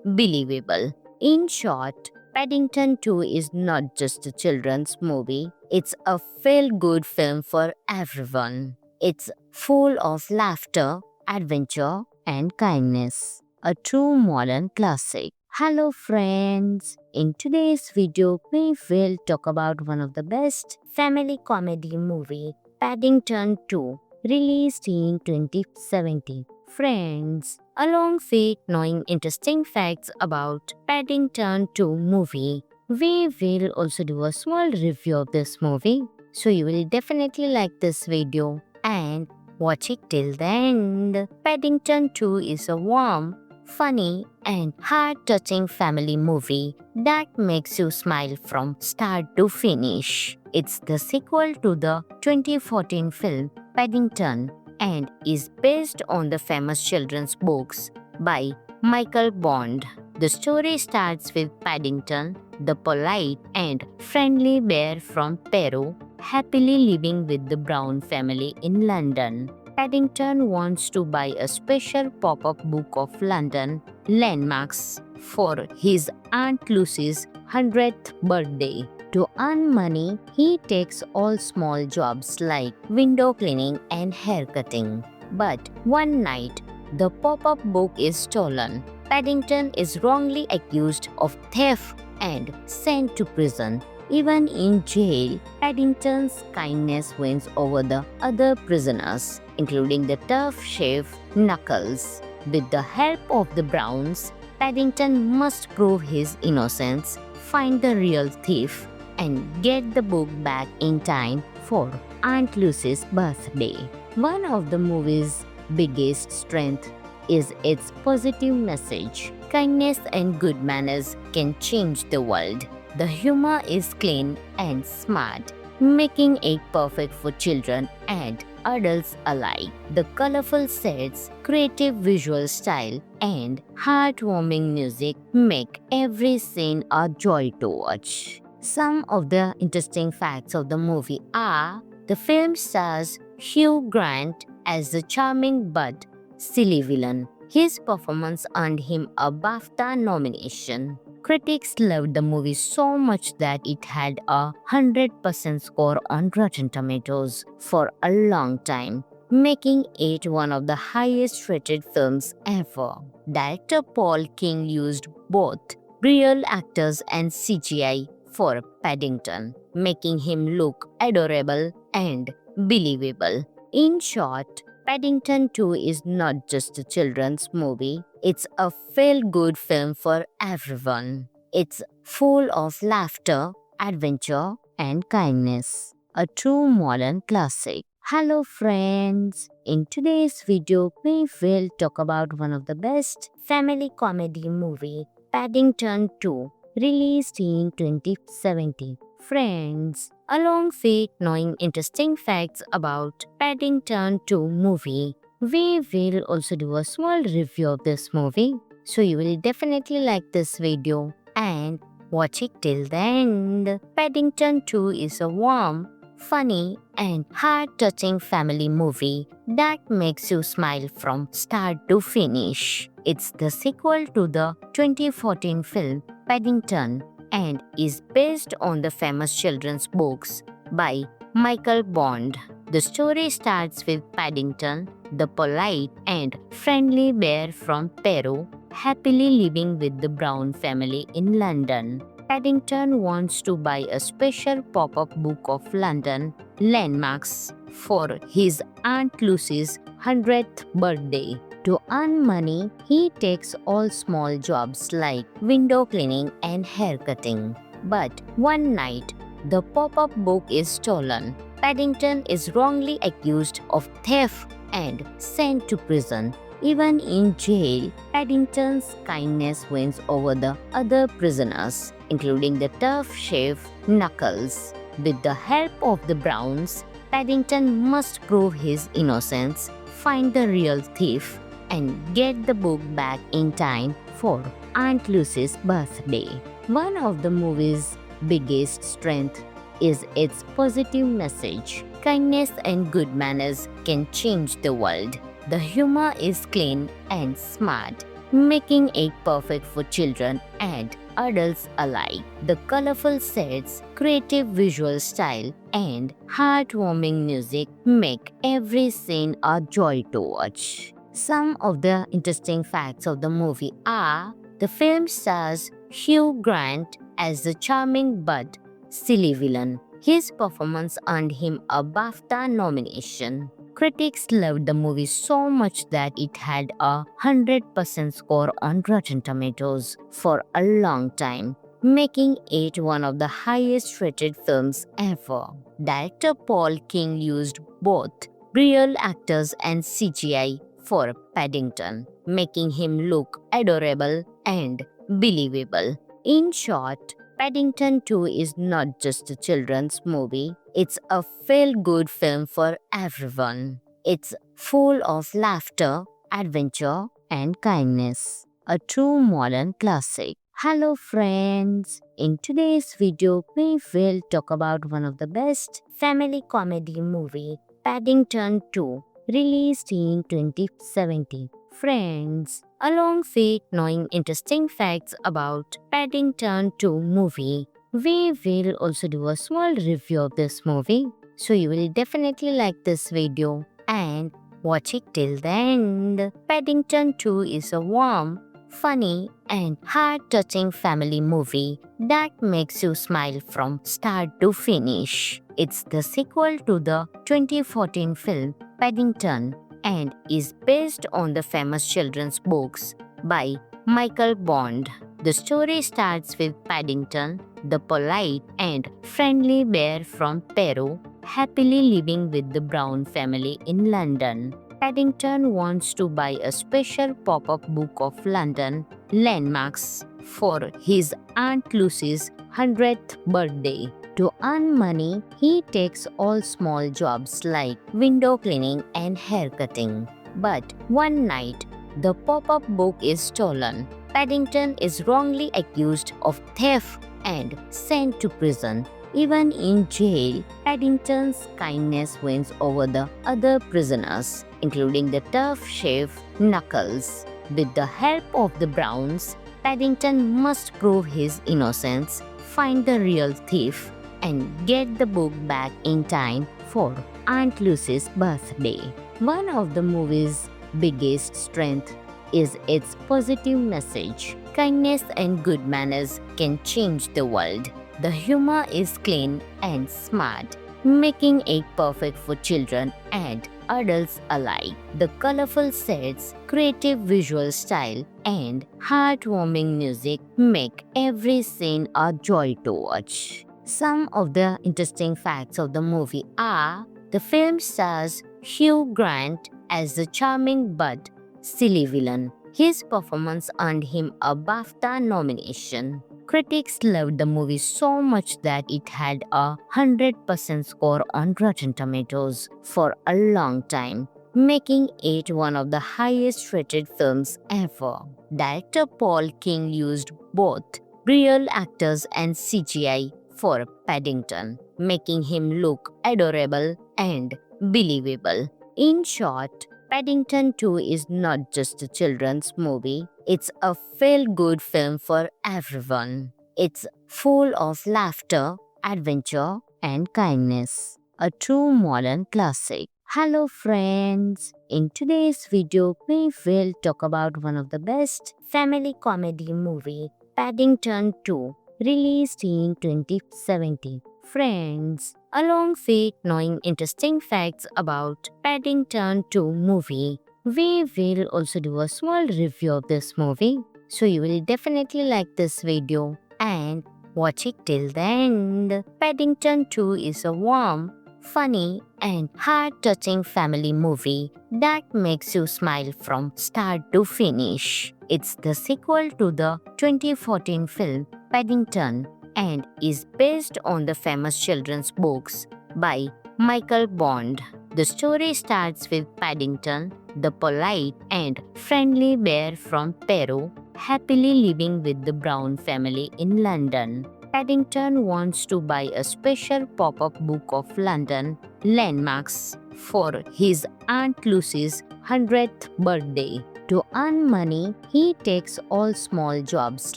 believable. In short, Paddington 2 is not just a children's movie, it's a feel-good film for everyone. It's full of laughter, adventure, and kindness. A true modern classic. Hello friends! In today's video, we will talk about one of the best family comedy movie, Paddington 2, released in 2017. Friends, along with knowing interesting facts about Paddington 2 movie, we will also do a small review of this movie. So you will definitely like this video and watch it till the end. Paddington 2 is a warm, funny and heart-touching family movie that makes you smile from start to finish. It's the sequel to the 2014 film Paddington and is based on the famous children's books by Michael Bond. The story starts with Paddington, the polite and friendly bear from Peru, happily living with the Brown family in London. Paddington wants to buy a special pop-up book of London landmarks for his Aunt Lucy's 100th birthday. To earn money, he takes all small jobs like window cleaning and hair cutting. But one night, the pop-up book is stolen. Paddington is wrongly accused of theft and sent to prison. Even in jail, Paddington's kindness wins over the other prisoners, including the tough chef Knuckles. With the help of the Browns, Paddington must prove his innocence, find the real thief, and get the book back in time for Aunt Lucy's birthday. One of the movie's biggest strengths is its positive message. Kindness and good manners can change the world. The humor is clean and smart, making it perfect for children and adults alike. The colorful sets, creative visual style, and heartwarming music make every scene a joy to watch. Some of the interesting facts of the movie are: the film stars Hugh Grant as the charming but silly villain. His performance earned him a BAFTA nomination. Critics loved the movie so much that it had a 100% score on Rotten Tomatoes for a long time, making it one of the highest rated films ever. Director Paul King used both real actors and CGI for Paddington, making him look adorable and believable. In short, Paddington 2 is not just a children's movie, it's a feel-good film for everyone. It's full of laughter, adventure, and kindness. A true modern classic. Hello friends! In today's video, we will talk about one of the best family comedy movie, Paddington 2, released in 2017. Friends, along with knowing interesting facts about Paddington 2 movie, we will also do a small review of this movie. So you will definitely like this video and watch it till the end. Paddington 2 is a warm, funny and heart-touching family movie that makes you smile from start to finish. It's the sequel to the 2014 film Paddington and is based on the famous children's books by Michael Bond. The story starts with Paddington, the polite and friendly bear from Peru, happily living with the Brown family in London. Paddington wants to buy a special pop-up book of London landmarks for his Aunt Lucy's 100th birthday. To earn money, he takes all small jobs like window cleaning and hair cutting. But one night, the pop-up book is stolen. Paddington is wrongly accused of theft and sent to prison. Even in jail, Paddington's kindness wins over the other prisoners, including the tough chef Knuckles. With the help of the Browns, Paddington must prove his innocence, find the real thief, and get the book back in time for Aunt Lucy's birthday. One of the movie's biggest strengths is its positive message. Kindness and good manners can change the world. The humor is clean and smart, making it perfect for children and adults alike. The colorful sets, creative visual style, and heartwarming music make every scene a joy to watch. Some of the interesting facts of the movie are: the film stars Hugh Grant as the charming but silly villain. His performance earned him a BAFTA nomination. Critics loved the movie so much that it had a 100% score on Rotten Tomatoes for a long time, making it one of the highest rated films ever. Director Paul King used both real actors and CGI for Paddington, making him look adorable and believable. In short, Paddington 2 is not just a children's movie, it's a feel-good film for everyone. It's full of laughter, adventure, and kindness. A true modern classic. Hello friends! In today's video, we will talk about one of the best family comedy movie, Paddington 2, released in 2017. Friends, along with knowing interesting facts about Paddington 2 movie, we will also do a small review of this movie. So you will definitely like this video and watch it till the end. Paddington 2 is a warm, funny, and heart-touching family movie that makes you smile from start to finish. It's the sequel to the 2014 film Paddington and is based on the famous children's books by Michael Bond. The story starts with Paddington, the polite and friendly bear from Peru, happily living with the Brown family in London. Paddington wants to buy a special pop-up book of London landmarks for his Aunt Lucy's 100th birthday. To earn money, he takes all small jobs like window cleaning and haircutting. But one night, the pop-up book is stolen. Paddington is wrongly accused of theft and sent to prison. Even in jail, Paddington's kindness wins over the other prisoners, including the tough chef Knuckles. With the help of the Browns, Paddington must prove his innocence, find the real thief, and get the book back in time for Aunt Lucy's birthday. One of the movie's biggest strengths is its positive message. Kindness and good manners can change the world. The humor is clean and smart, making it perfect for children and adults alike. The colorful sets, creative visual style, and heartwarming music make every scene a joy to watch. Some of the interesting facts of the movie are: the film stars Hugh Grant as the charming but silly villain. His performance earned him a BAFTA nomination. Critics loved the movie so much that it had a 100% score on Rotten Tomatoes for a long time, making it one of the highest rated films ever. Director Paul King used both real actors and CGI for Paddington, making him look adorable and believable. In short, Paddington 2 is not just a children's movie, it's a feel-good film for everyone. It's full of laughter, adventure, and kindness. A true modern classic. Hello friends! In today's video, we will talk about one of the best family comedy movie, Paddington 2, released in 2017. Friends, along with knowing interesting facts about Paddington 2 movie, we will also do a small review of this movie. So you will definitely like this video and watch it till the end. Paddington 2 is a warm, funny, and heart-touching family movie that makes you smile from start to finish. It's the sequel to the 2014 film Paddington and is based on the famous children's books by Michael Bond. The story starts with Paddington, the polite and friendly bear from Peru, happily living with the Brown family in London. Paddington wants to buy a special pop-up book of London landmarks for his Aunt Lucy's 100th birthday. To earn money, he takes all small jobs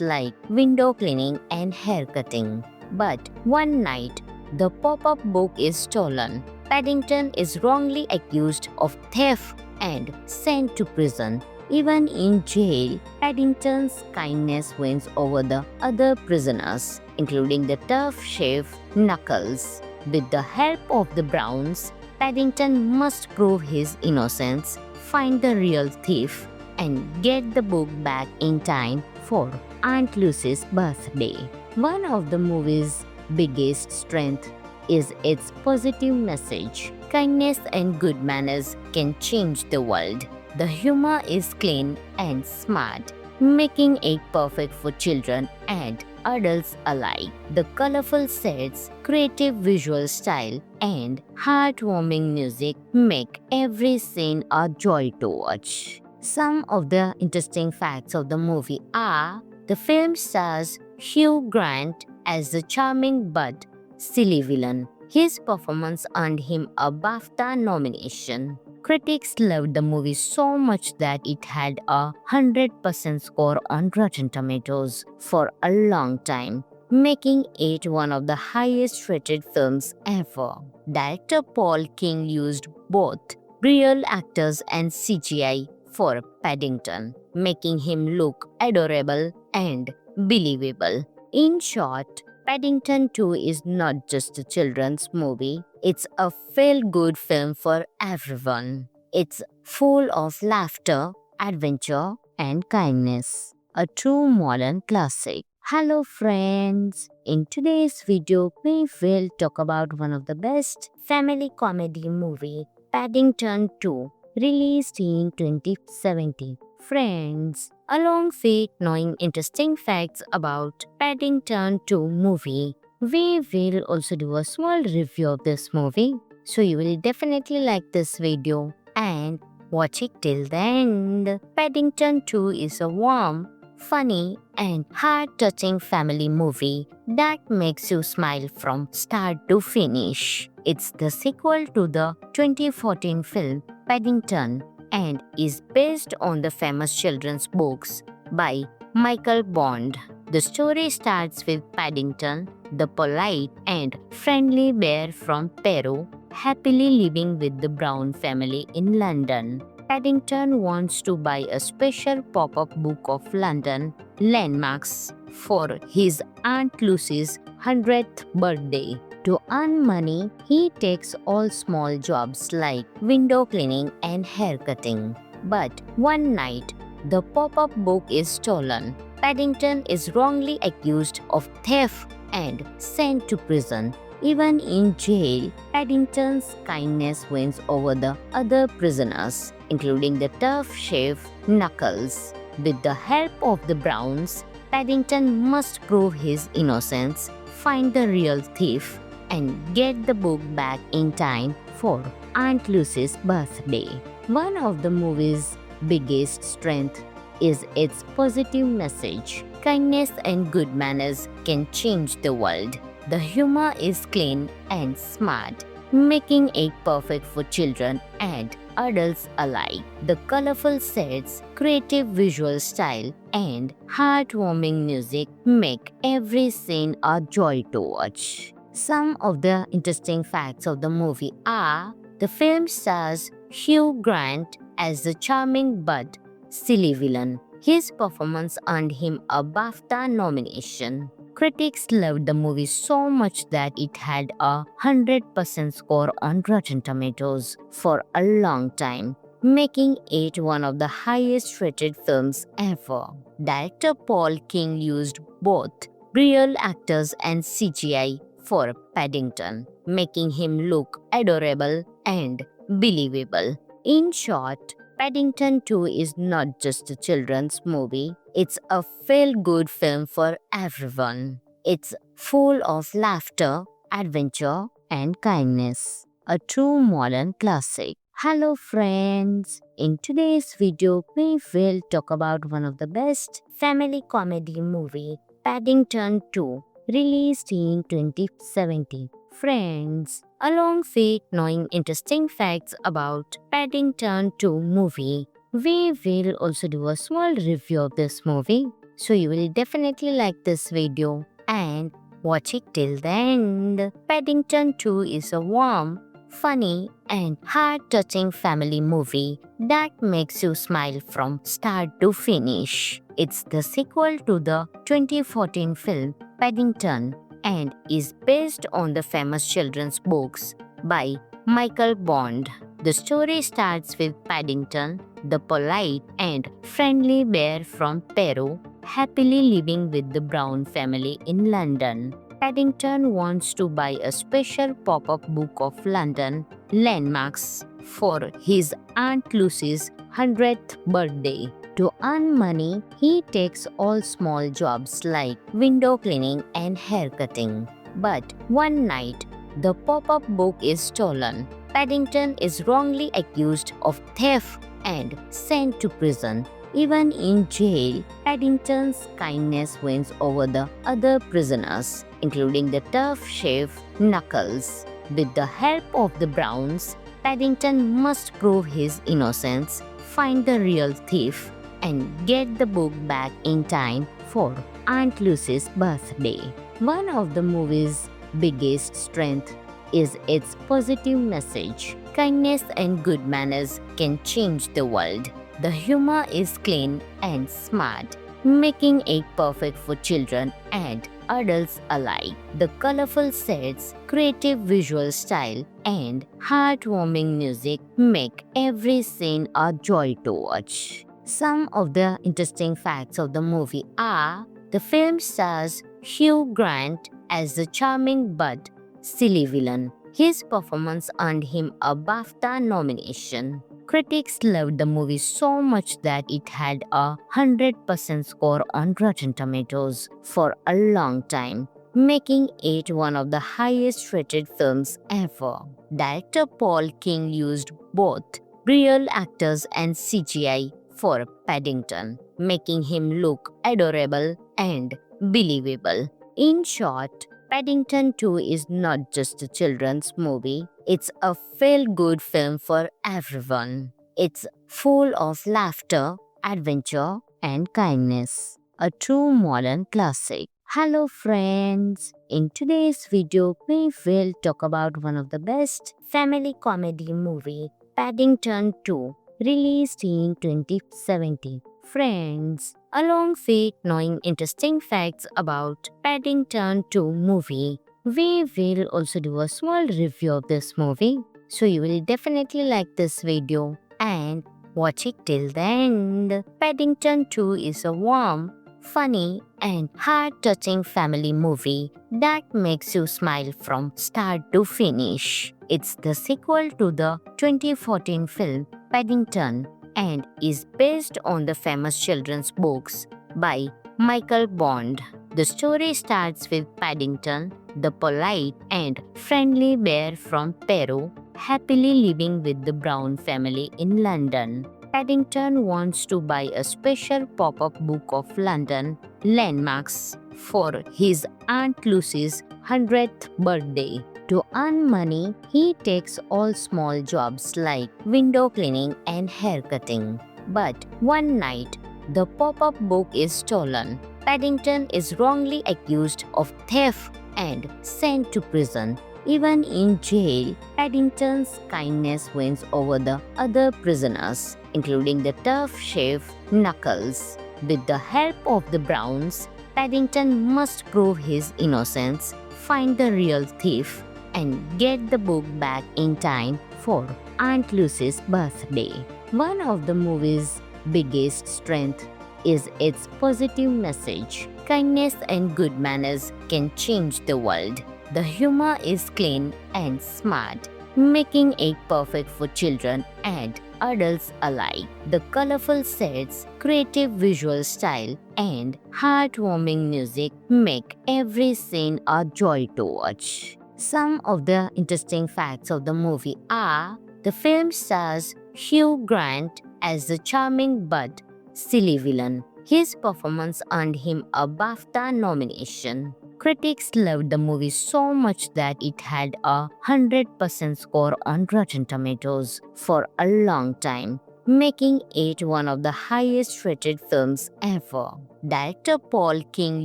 like window cleaning and hair cutting. But one night, the pop-up book is stolen. Paddington is wrongly accused of theft and sent to prison. Even in jail, Paddington's kindness wins over the other prisoners, including the tough chef Knuckles. With the help of the Browns, Paddington must prove his innocence, find the real thief, and get the book back in time for Aunt Lucy's birthday. One of the movie's biggest strength is its positive message. Kindness and good manners can change the world. The humor is clean and smart, making it perfect for children and adults alike. The colorful sets, creative visual style, and heartwarming music make every scene a joy to watch. Some of the interesting facts of the movie are: the film stars Hugh Grant as the charming but silly villain. His performance earned him a BAFTA nomination. Critics loved the movie so much that it had a 100% score on Rotten Tomatoes for a long time, making it one of the highest rated films ever. Director Paul King used both real actors and CGI for Paddington, making him look adorable and believable. In short, Paddington 2 is not just a children's movie, it's a feel-good film for everyone. It's full of laughter, adventure, and kindness. A true modern classic. Hello friends! In today's video, we will talk about one of the best family comedy movie, Paddington 2, released in 2017. Friends, along with knowing interesting facts about Paddington 2 movie, we will also do a small review of this movie. So you will definitely like this video and watch it till the end. Paddington 2 is a warm, funny, and heart-touching family movie that makes you smile from start to finish. It's the sequel to the 2014 film Paddington and is based on the famous children's books by Michael Bond. The story starts with Paddington, the polite and friendly bear from Peru, happily living with the Brown family in London. Paddington wants to buy a special pop-up book of London landmarks for his Aunt Lucy's 100th birthday. To earn money, he takes all small jobs like window cleaning and hair cutting. But one night, the pop-up book is stolen. Paddington is wrongly accused of theft and sent to prison. Even in jail, Paddington's kindness wins over the other prisoners, including the tough chef Knuckles. With the help of the Browns, Paddington must prove his innocence, find the real thief, and get the book back in time for Aunt Lucy's birthday. One of the movie's biggest strength is its positive message. Kindness and good manners can change the world. The humor is clean and smart, making it perfect for children and adults alike. The colorful sets, creative visual style, and heartwarming music make every scene a joy to watch. Some of the interesting facts of the movie are: the film stars Hugh Grant as the charming but silly villain. His performance earned him a BAFTA nomination. Critics loved the movie so much that it had a 100% score on Rotten Tomatoes for a long time, making it one of the highest rated films ever. Director Paul King used both real actors and CGI for Paddington, making him look adorable and believable. In short, Paddington 2 is not just a children's movie, it's a feel-good film for everyone. It's full of laughter, adventure, and kindness. a true modern classic. Hello friends, in today's video we will talk about one of the best family comedy movie, Paddington 2, released in 2017. Friends, along with knowing interesting facts about Paddington 2 movie, we will also do a small review of this movie. So you will definitely like this video and watch it till the end. Paddington 2 is a warm, funny, and heart-touching family movie that makes you smile from start to finish. It's the sequel to the 2014 film Paddington and is based on the famous children's books by Michael Bond. The story starts with Paddington, the polite and friendly bear from Peru, happily living with the Brown family in London. Paddington wants to buy a special pop-up book of London landmarks for his Aunt Lucy's 100th birthday. To earn money, he takes all small jobs like window cleaning and hair cutting. But one night, the pop-up book is stolen. Paddington is wrongly accused of theft and sent to prison. Even in jail, Paddington's kindness wins over the other prisoners, including the tough chef Knuckles. With the help of the Browns, Paddington must prove his innocence, find the real thief, and get the book back in time for Aunt Lucy's birthday. One of the movie's biggest strengths is its positive message. Kindness and good manners can change the world. The humor is clean and smart, making it perfect for children and adults alike. The colorful sets, creative visual style, and heartwarming music make every scene a joy to watch. Some of the interesting facts of the movie are: the film stars Hugh Grant as the charming but silly villain. His performance earned him a BAFTA nomination. Critics loved the movie so much that it had a 100% score on Rotten Tomatoes for a long time, making it one of the highest rated films ever. Director Paul King used both real actors and CGI for Paddington, making him look adorable and believable. In short, Paddington 2 is not just a children's movie, it's a feel-good film for everyone. It's full of laughter, adventure, and kindness. A true modern classic. Hello friends! In today's video, we will talk about one of the best family comedy movie, Paddington 2, released in 2017. Friends, along with knowing interesting facts about Paddington 2 movie, we will also do a small review of this movie. So you will definitely like this video and watch it till the end. Paddington 2 is a warm, funny, and heart-touching family movie that makes you smile from start to finish. It's the sequel to the 2014 film Paddington and is based on the famous children's books by Michael Bond. The story starts with Paddington, the polite and friendly bear from Peru, happily living with the Brown family in London. Paddington wants to buy a special pop-up book of London landmarks for his Aunt Lucy's 100th birthday. To earn money, he takes all small jobs like window cleaning and hair cutting. But one night, the pop-up book is stolen. Paddington is wrongly accused of theft and sent to prison. Even in jail, Paddington's kindness wins over the other prisoners, including the tough chef Knuckles. With the help of the Browns, Paddington must prove his innocence, find the real thief, and get the book back in time for Aunt Lucy's birthday. One of the movie's biggest strengths is its positive message. Kindness and good manners can change the world. The humor is clean and smart, making it perfect for children and adults alike. The colorful sets, creative visual style, and heartwarming music make every scene a joy to watch. Some of the interesting facts of the movie are: the film stars Hugh Grant as the charming but silly villain. His performance earned him a BAFTA nomination. Critics loved the movie so much that it had a 100% score on Rotten Tomatoes for a long time, making it one of the highest rated films ever. Director Paul King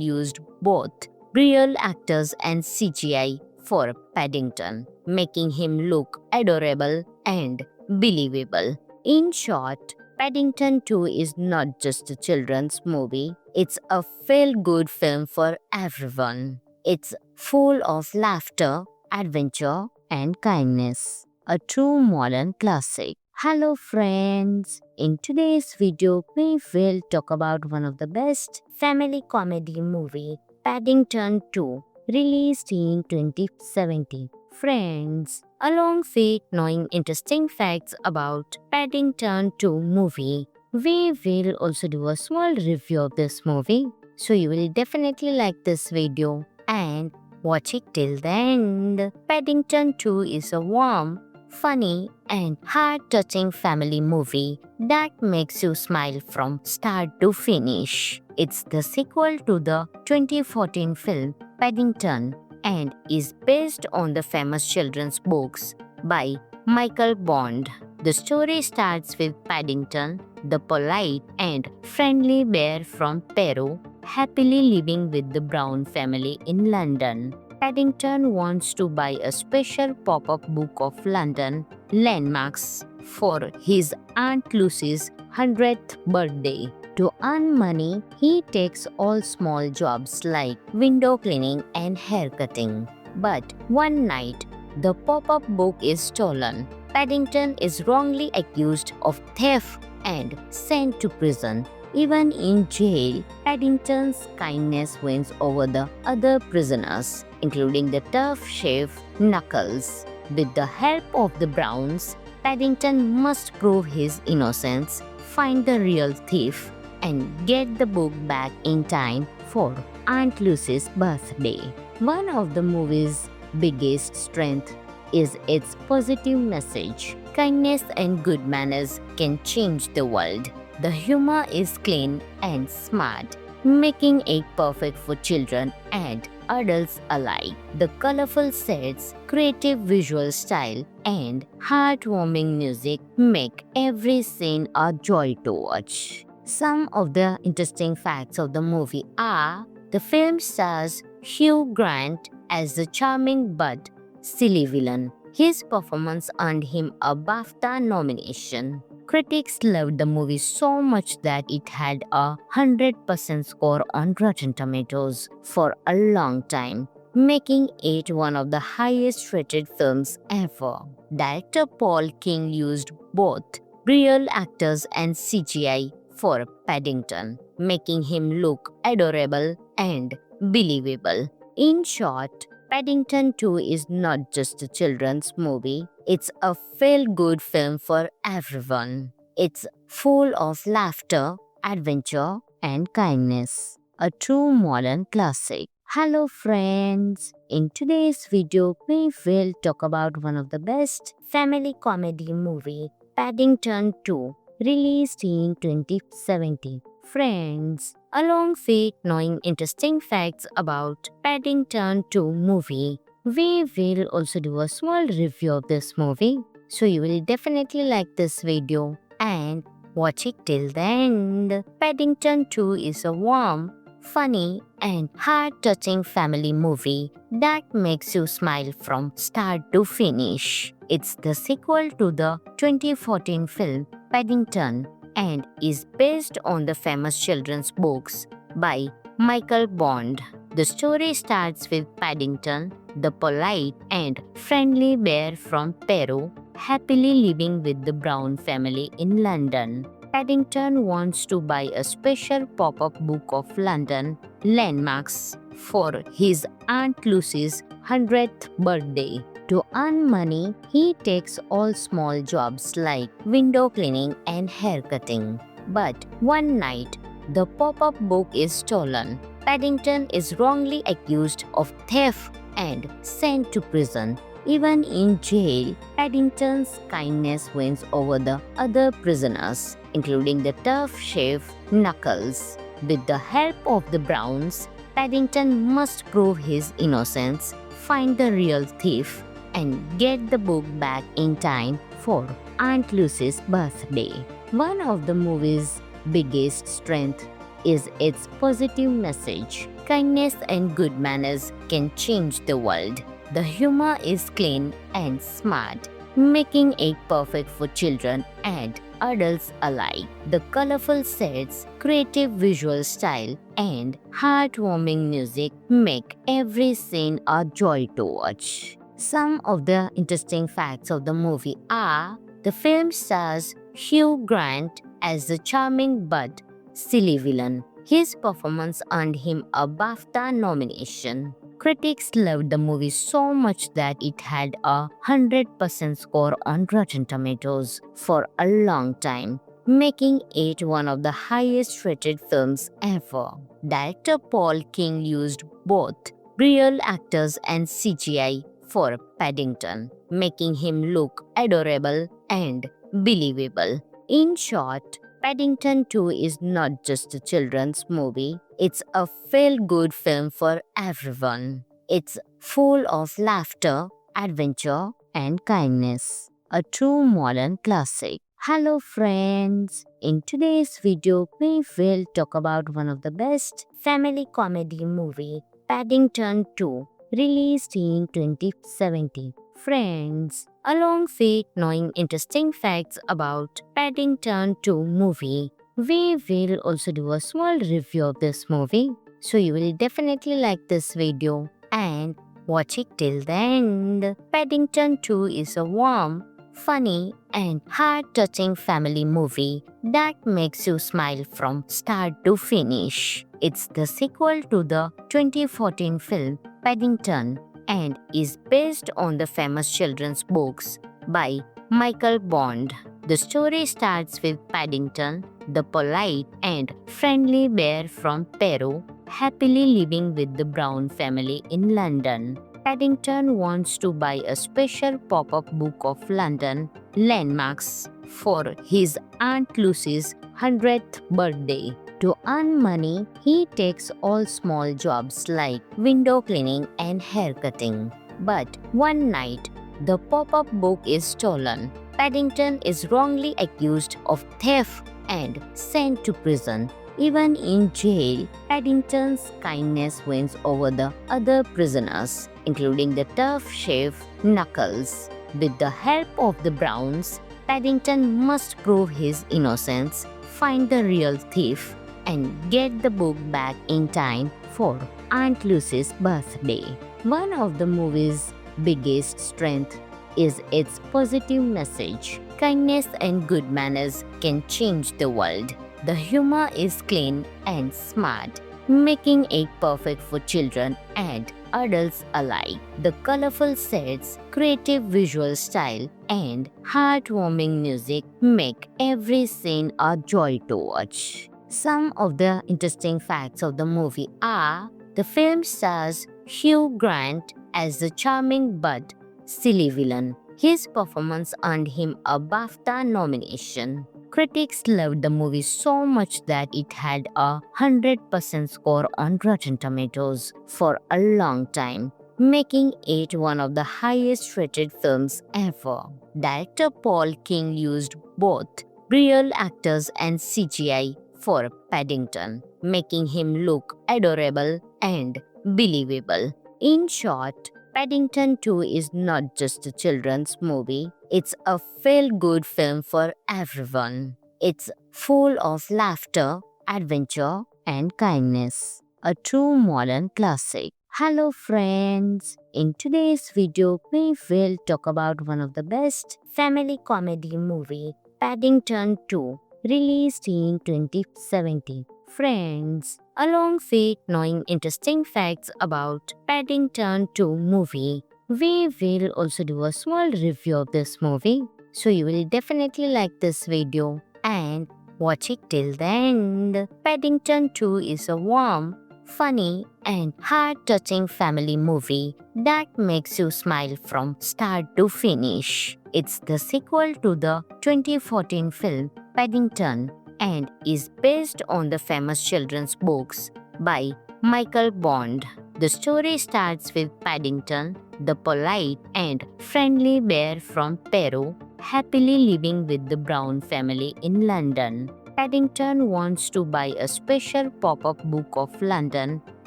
used both real actors and CGI for Paddington, making him look adorable and believable. In short, Paddington 2 is not just a children's movie, it's a feel-good film for everyone. It's full of laughter, adventure, and kindness. A true modern classic. Hello friends! In today's video, we will talk about one of the best family comedy movie, Paddington 2, released in 2017. Friends, along with knowing interesting facts about Paddington 2 movie, we will also do a small review of this movie. So you will definitely like this video and watch it till the end. Paddington 2 is a warm, funny and heart-touching family movie that makes you smile from start to finish. It's the sequel to the 2014 film Paddington and is based on the famous children's books by Michael Bond. The story starts with Paddington, the polite and friendly bear from Peru, happily living with the Brown family in London. Paddington wants to buy a special pop-up book of London landmarks for his Aunt Lucy's 100th birthday. To earn money, he takes all small jobs like window cleaning and haircutting. But one night, the pop-up book is stolen. Paddington is wrongly accused of theft and sent to prison. Even in jail, Paddington's kindness wins over the other prisoners, including the tough chef Knuckles. With the help of the Browns, Paddington must prove his innocence, find the real thief, and get the book back in time for Aunt Lucy's birthday. One of the movie's biggest strengths is its positive message. Kindness and good manners can change the world. The humor is clean and smart, making it perfect for children and adults alike. The colorful sets, creative visual style, and heartwarming music make every scene a joy to watch. Some of the interesting facts of the movie are: the film stars Hugh Grant as the charming but silly villain. His performance earned him a BAFTA nomination. Critics loved the movie so much that it had a 100% score on Rotten Tomatoes for a long time, making it one of the highest rated films ever. Director Paul King used both real actors and CGI for Paddington, making him look adorable and believable. In short, Paddington 2 is not just a children's movie, it's a feel-good film for everyone. It's full of laughter, adventure, and kindness. A true modern classic. Hello friends! In today's video, we will talk about one of the best family comedy movie, Paddington 2, released in 2017. Friends, along with knowing interesting facts about Paddington 2 movie, we will also do a small review of this movie. So you will definitely like this video and watch it till the end. Paddington 2 is a warm, funny and heart-touching family movie that makes you smile from start to finish. It's the sequel to the 2014 film Paddington and is based on the famous children's books by Michael Bond. The story starts with Paddington, the polite and friendly bear from Peru, happily living with the Brown family in London. Paddington wants to buy a special pop-up book of London landmarks for his Aunt Lucy's 100th birthday. To earn money, he takes all small jobs like window cleaning and haircutting. But one night, the pop-up book is stolen. Paddington is wrongly accused of theft and sent to prison. Even in jail, Paddington's kindness wins over the other prisoners, including the tough chef Knuckles. With the help of the Browns, Paddington must prove his innocence, find the real thief, and get the book back in time for Aunt Lucy's birthday. One of the movie's biggest strengths is its positive message. Kindness and good manners can change the world. The humor is clean and smart, making it perfect for children and adults alike. The colorful sets, creative visual style, and heartwarming music make every scene a joy to watch. Some of the interesting facts of the movie are: the film stars Hugh Grant as the charming but silly villain. His performance earned him a BAFTA nomination. Critics loved the movie so much that it had a 100% score on Rotten Tomatoes for a long time, making it one of the highest rated films ever. Director Paul King used both real actors and CGI for Paddington, making him look adorable and believable. In short, Paddington 2 is not just a children's movie, it's a feel-good film for everyone. It's full of laughter, adventure, and kindness. A true modern classic. Hello friends! In today's video, we will talk about one of the best family comedy movie, Paddington 2, released in 2017. Friends, along with knowing interesting facts about Paddington 2 movie, we will also do a small review of this movie. So you will definitely like this video and watch it till the end. Paddington 2 is a warm, funny, and heart-touching family movie that makes you smile from start to finish. It's the sequel to the 2014 film Paddington and is based on the famous children's books by Michael Bond. The story starts with Paddington, the polite and friendly bear from Peru, happily living with the Brown family in London. Paddington wants to buy a special pop-up book of London landmarks for his Aunt Lucy's 100th birthday. To earn money, he takes all small jobs like window cleaning and haircutting. But one night, the pop-up book is stolen. Paddington is wrongly accused of theft and sent to prison. Even in jail, Paddington's kindness wins over the other prisoners, including the tough chef Knuckles. With the help of the Browns, Paddington must prove his innocence, find the real thief, and get the book back in time for Aunt Lucy's birthday. One of the movie's biggest strengths is its positive message. Kindness and good manners can change the world. The humor is clean and smart, making it perfect for children and adults alike. The colorful sets, creative visual style, and heartwarming music make every scene a joy to watch. Some of the interesting facts of the movie are: the film stars Hugh Grant as the charming but silly villain. His performance earned him a BAFTA nomination. Critics loved the movie so much that it had a 100% score on Rotten Tomatoes for a long time, making it one of the highest rated films ever. Director Paul King used both real actors and CGI for Paddington, making him look adorable and believable. In short, Paddington 2 is not just a children's movie, it's a feel-good film for everyone. It's full of laughter, adventure, and kindness. A true modern classic. Hello friends! In today's video, we will talk about one of the best family comedy movie, Paddington 2, released in 2017. Friends, along with knowing interesting facts about Paddington 2 movie, we will also do a small review of this movie. So you will definitely like this video and watch it till the end. Paddington 2 is a warm, funny, and heart-touching family movie that makes you smile from start to finish. It's the sequel to the 2014 film Paddington and is based on the famous children's books by Michael Bond. The story starts with Paddington, the polite and friendly bear from Peru, happily living with the Brown family in London. Paddington wants to buy a special pop-up book of London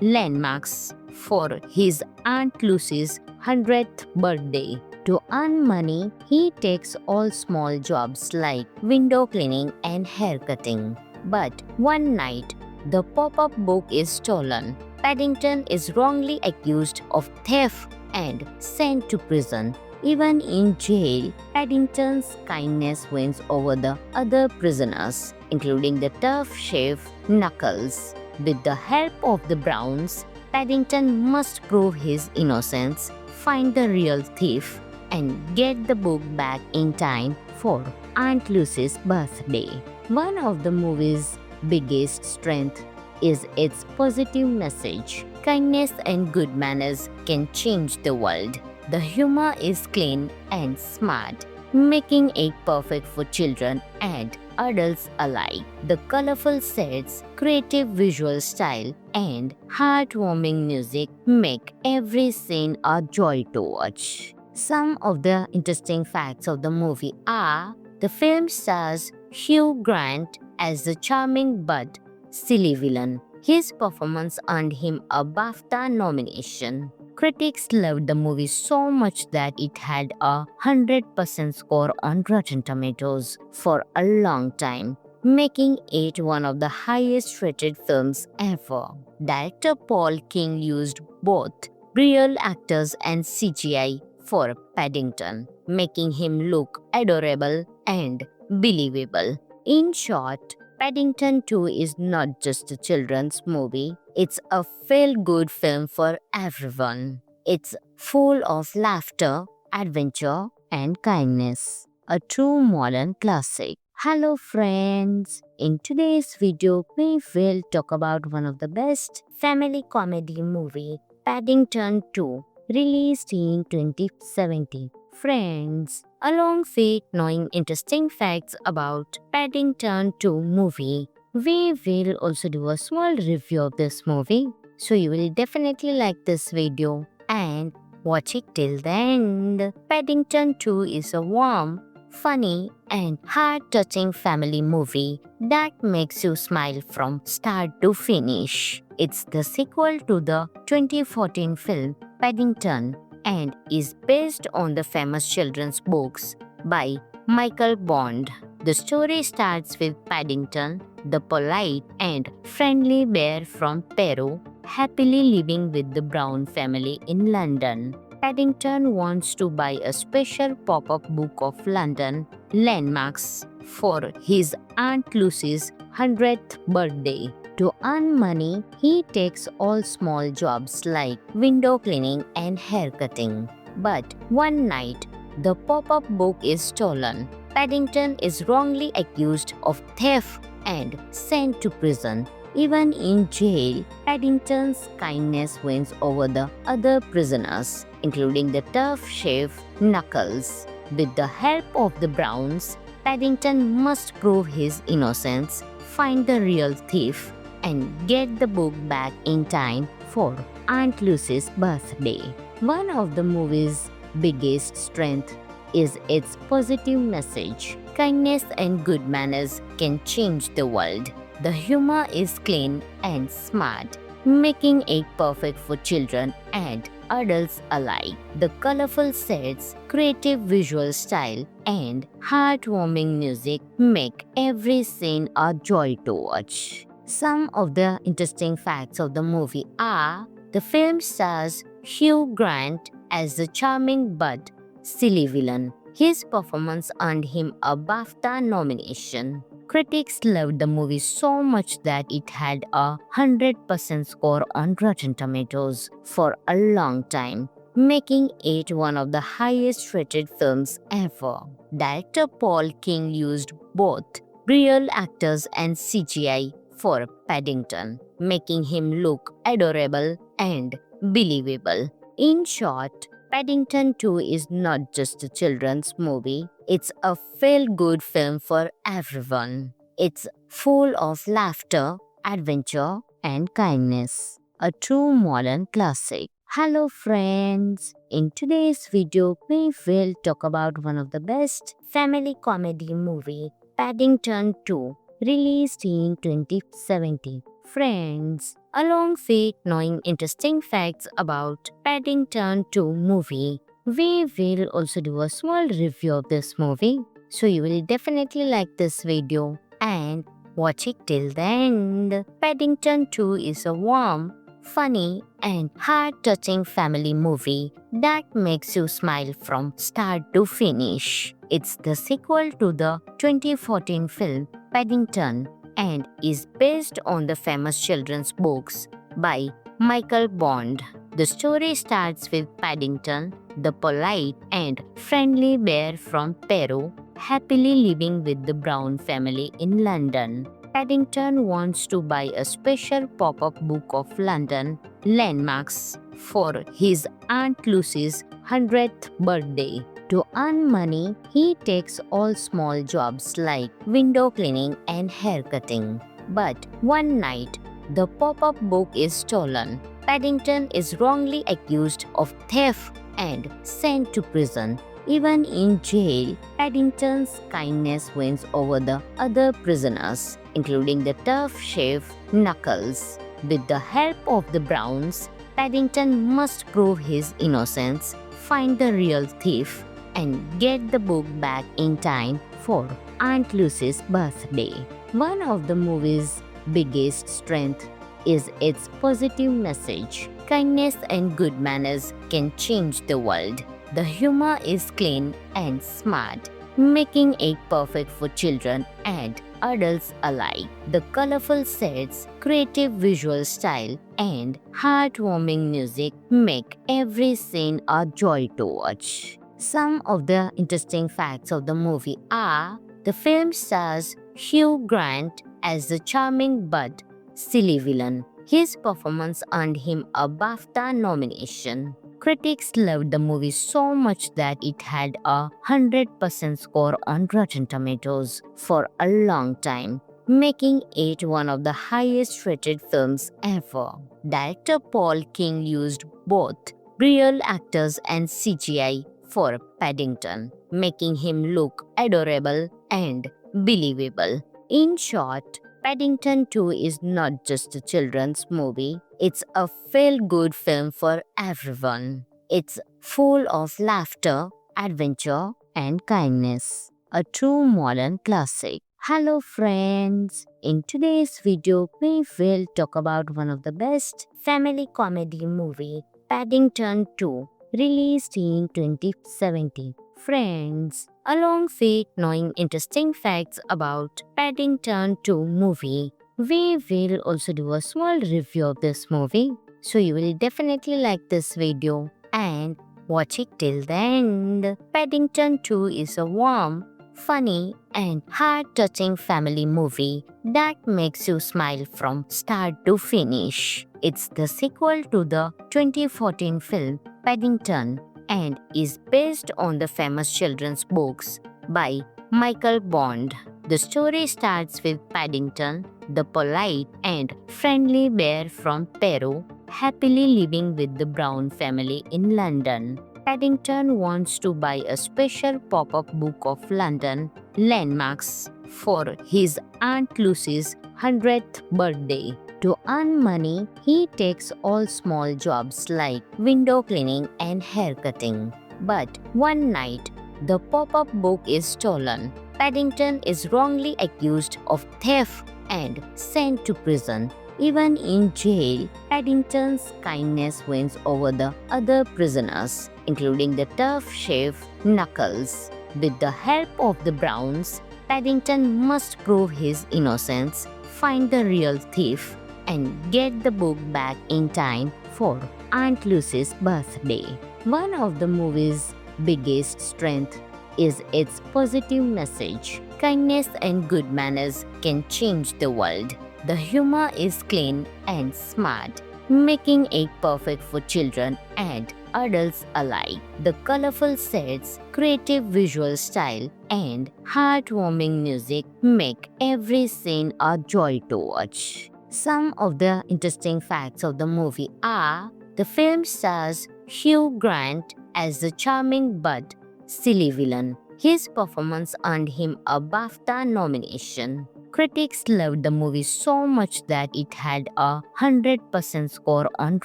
landmarks for his Aunt Lucy's 100th birthday. To earn money, he takes all small jobs like window cleaning and hair cutting. But one night, the pop-up book is stolen. Paddington is wrongly accused of theft and sent to prison. Even in jail, Paddington's kindness wins over the other prisoners, including the tough chef Knuckles. With the help of the Browns, Paddington must prove his innocence, find the real thief, and get the book back in time for Aunt Lucy's birthday. One of the movie's biggest strengths is its positive message. Kindness and good manners can change the world. The humor is clean and smart, making it perfect for children and adults alike. The colorful sets, creative visual style, and heartwarming music make every scene a joy to watch. Some of the interesting facts of the movie are: the film stars Hugh Grant as the charming but silly villain. His performance earned him a BAFTA nomination. Critics loved the movie so much that it had a 100% score on Rotten Tomatoes for a long time, making it one of the highest rated films ever. Director Paul King used both real actors and CGI for Paddington, making him look adorable and believable. In short, Paddington 2 is not just a children's movie, it's a feel-good film for everyone. It's full of laughter, adventure, and kindness. A true modern classic. Hello friends! In today's video, we will talk about one of the best family comedy movie, Paddington 2, released in 2017. Friends, along with knowing interesting facts about Paddington 2 movie, we will also do a small review of this movie. So you will definitely like this video and watch it till the end. Paddington 2 is a warm, funny, and heart-touching family movie that makes you smile from start to finish. It's the sequel to the 2014 film Paddington and is based on the famous children's books by Michael Bond. The story starts with Paddington, the polite and friendly bear from Peru, happily living with the Brown family in London. Paddington wants to buy a special pop-up book of London landmarks for his Aunt Lucy's 100th birthday. To earn money, he takes all small jobs like window cleaning and hair cutting. But one night, the pop-up book is stolen. Paddington is wrongly accused of theft and sent to prison. Even in jail, Paddington's kindness wins over the other prisoners, including the tough chef Knuckles. With the help of the Browns, Paddington must prove his innocence, find the real thief, and get the book back in time for Aunt Lucy's birthday. One of the movie's biggest strengths is its positive message. Kindness and good manners can change the world. The humor is clean and smart, making it perfect for children and adults alike. The colorful sets, creative visual style, and heartwarming music make every scene a joy to watch. Some of the interesting facts of the movie are: the film stars Hugh Grant as the charming but silly villain. His performance earned him a BAFTA nomination. Critics loved the movie so much that it had a 100% score on Rotten Tomatoes for a long time, making it one of the highest rated films ever. Director Paul King used both real actors and CGI for Paddington, making him look adorable and believable. In short, Paddington 2 is not just a children's movie, it's a feel-good film for everyone. It's full of laughter, adventure, and kindness. A true modern classic. Hello friends! In today's video, we will talk about one of the best family comedy movie, Paddington 2, released in 2017. Friends, along with knowing interesting facts about Paddington 2 movie, we will also do a small review of this movie. So you will definitely like this video and watch it till the end. Paddington 2 is a warm, funny and heart-touching family movie that makes you smile from start to finish. It's the sequel to the 2014 film Paddington and is based on the famous children's books by Michael Bond. The story starts with Paddington, the polite and friendly bear from Peru, happily living with the Brown family in London. Paddington wants to buy a special pop-up book of London landmarks for his Aunt Lucy's 100th birthday. To earn money, he takes all small jobs like window cleaning and haircutting. But one night, the pop-up book is stolen. Paddington is wrongly accused of theft and sent to prison. Even in jail, Paddington's kindness wins over the other prisoners, including the tough chef Knuckles. With the help of the Browns, Paddington must prove his innocence, find the real thief, and get the book back in time for Aunt Lucy's birthday. One of the movie's biggest strengths is its positive message. Kindness and good manners can change the world. The humor is clean and smart, making it perfect for children and adults alike. The colorful sets, creative visual style, and heartwarming music make every scene a joy to watch. Some of the interesting facts of the movie are: the film stars Hugh Grant as the charming but silly villain. His performance earned him a BAFTA nomination. Critics loved the movie so much that it had a 100% score on Rotten Tomatoes for a long time, making it one of the highest rated films ever. Director Paul King used both real actors and CGI for Paddington, making him look adorable and believable. In short, Paddington 2 is not just a children's movie, it's a feel-good film for everyone. It's full of laughter, adventure, and kindness. A true modern classic. Hello friends! In today's video, we will talk about one of the best family comedy movie, Paddington 2, released in 2017. Friends, along with knowing interesting facts about Paddington 2 movie, we will also do a small review of this movie. So you will definitely like this video and watch it till the end. Paddington 2 is a warm, funny and heart-touching family movie that makes you smile from start to finish. It's the sequel to the 2014 film Paddington and is based on the famous children's books by Michael Bond. The story starts with Paddington, the polite and friendly bear from Peru, happily living with the Brown family in London. Paddington wants to buy a special pop-up book of London landmarks for his Aunt Lucy's 100th birthday. To earn money, he takes all small jobs like window cleaning and haircutting. But one night, the pop-up book is stolen. Paddington is wrongly accused of theft and sent to prison. Even in jail, Paddington's kindness wins over the other prisoners, including the tough chef Knuckles. With the help of the Browns, Paddington must prove his innocence, find the real thief, and get the book back in time for Aunt Lucy's birthday. One of the movie's biggest strengths is its positive message. Kindness and good manners can change the world. The humor is clean and smart, making it perfect for children and adults alike. The colorful sets, creative visual style, and heartwarming music make every scene a joy to watch. Some of the interesting facts of the movie are: the film stars Hugh Grant as the charming but silly villain. His performance earned him a BAFTA nomination. Critics loved the movie so much that it had a 100% score on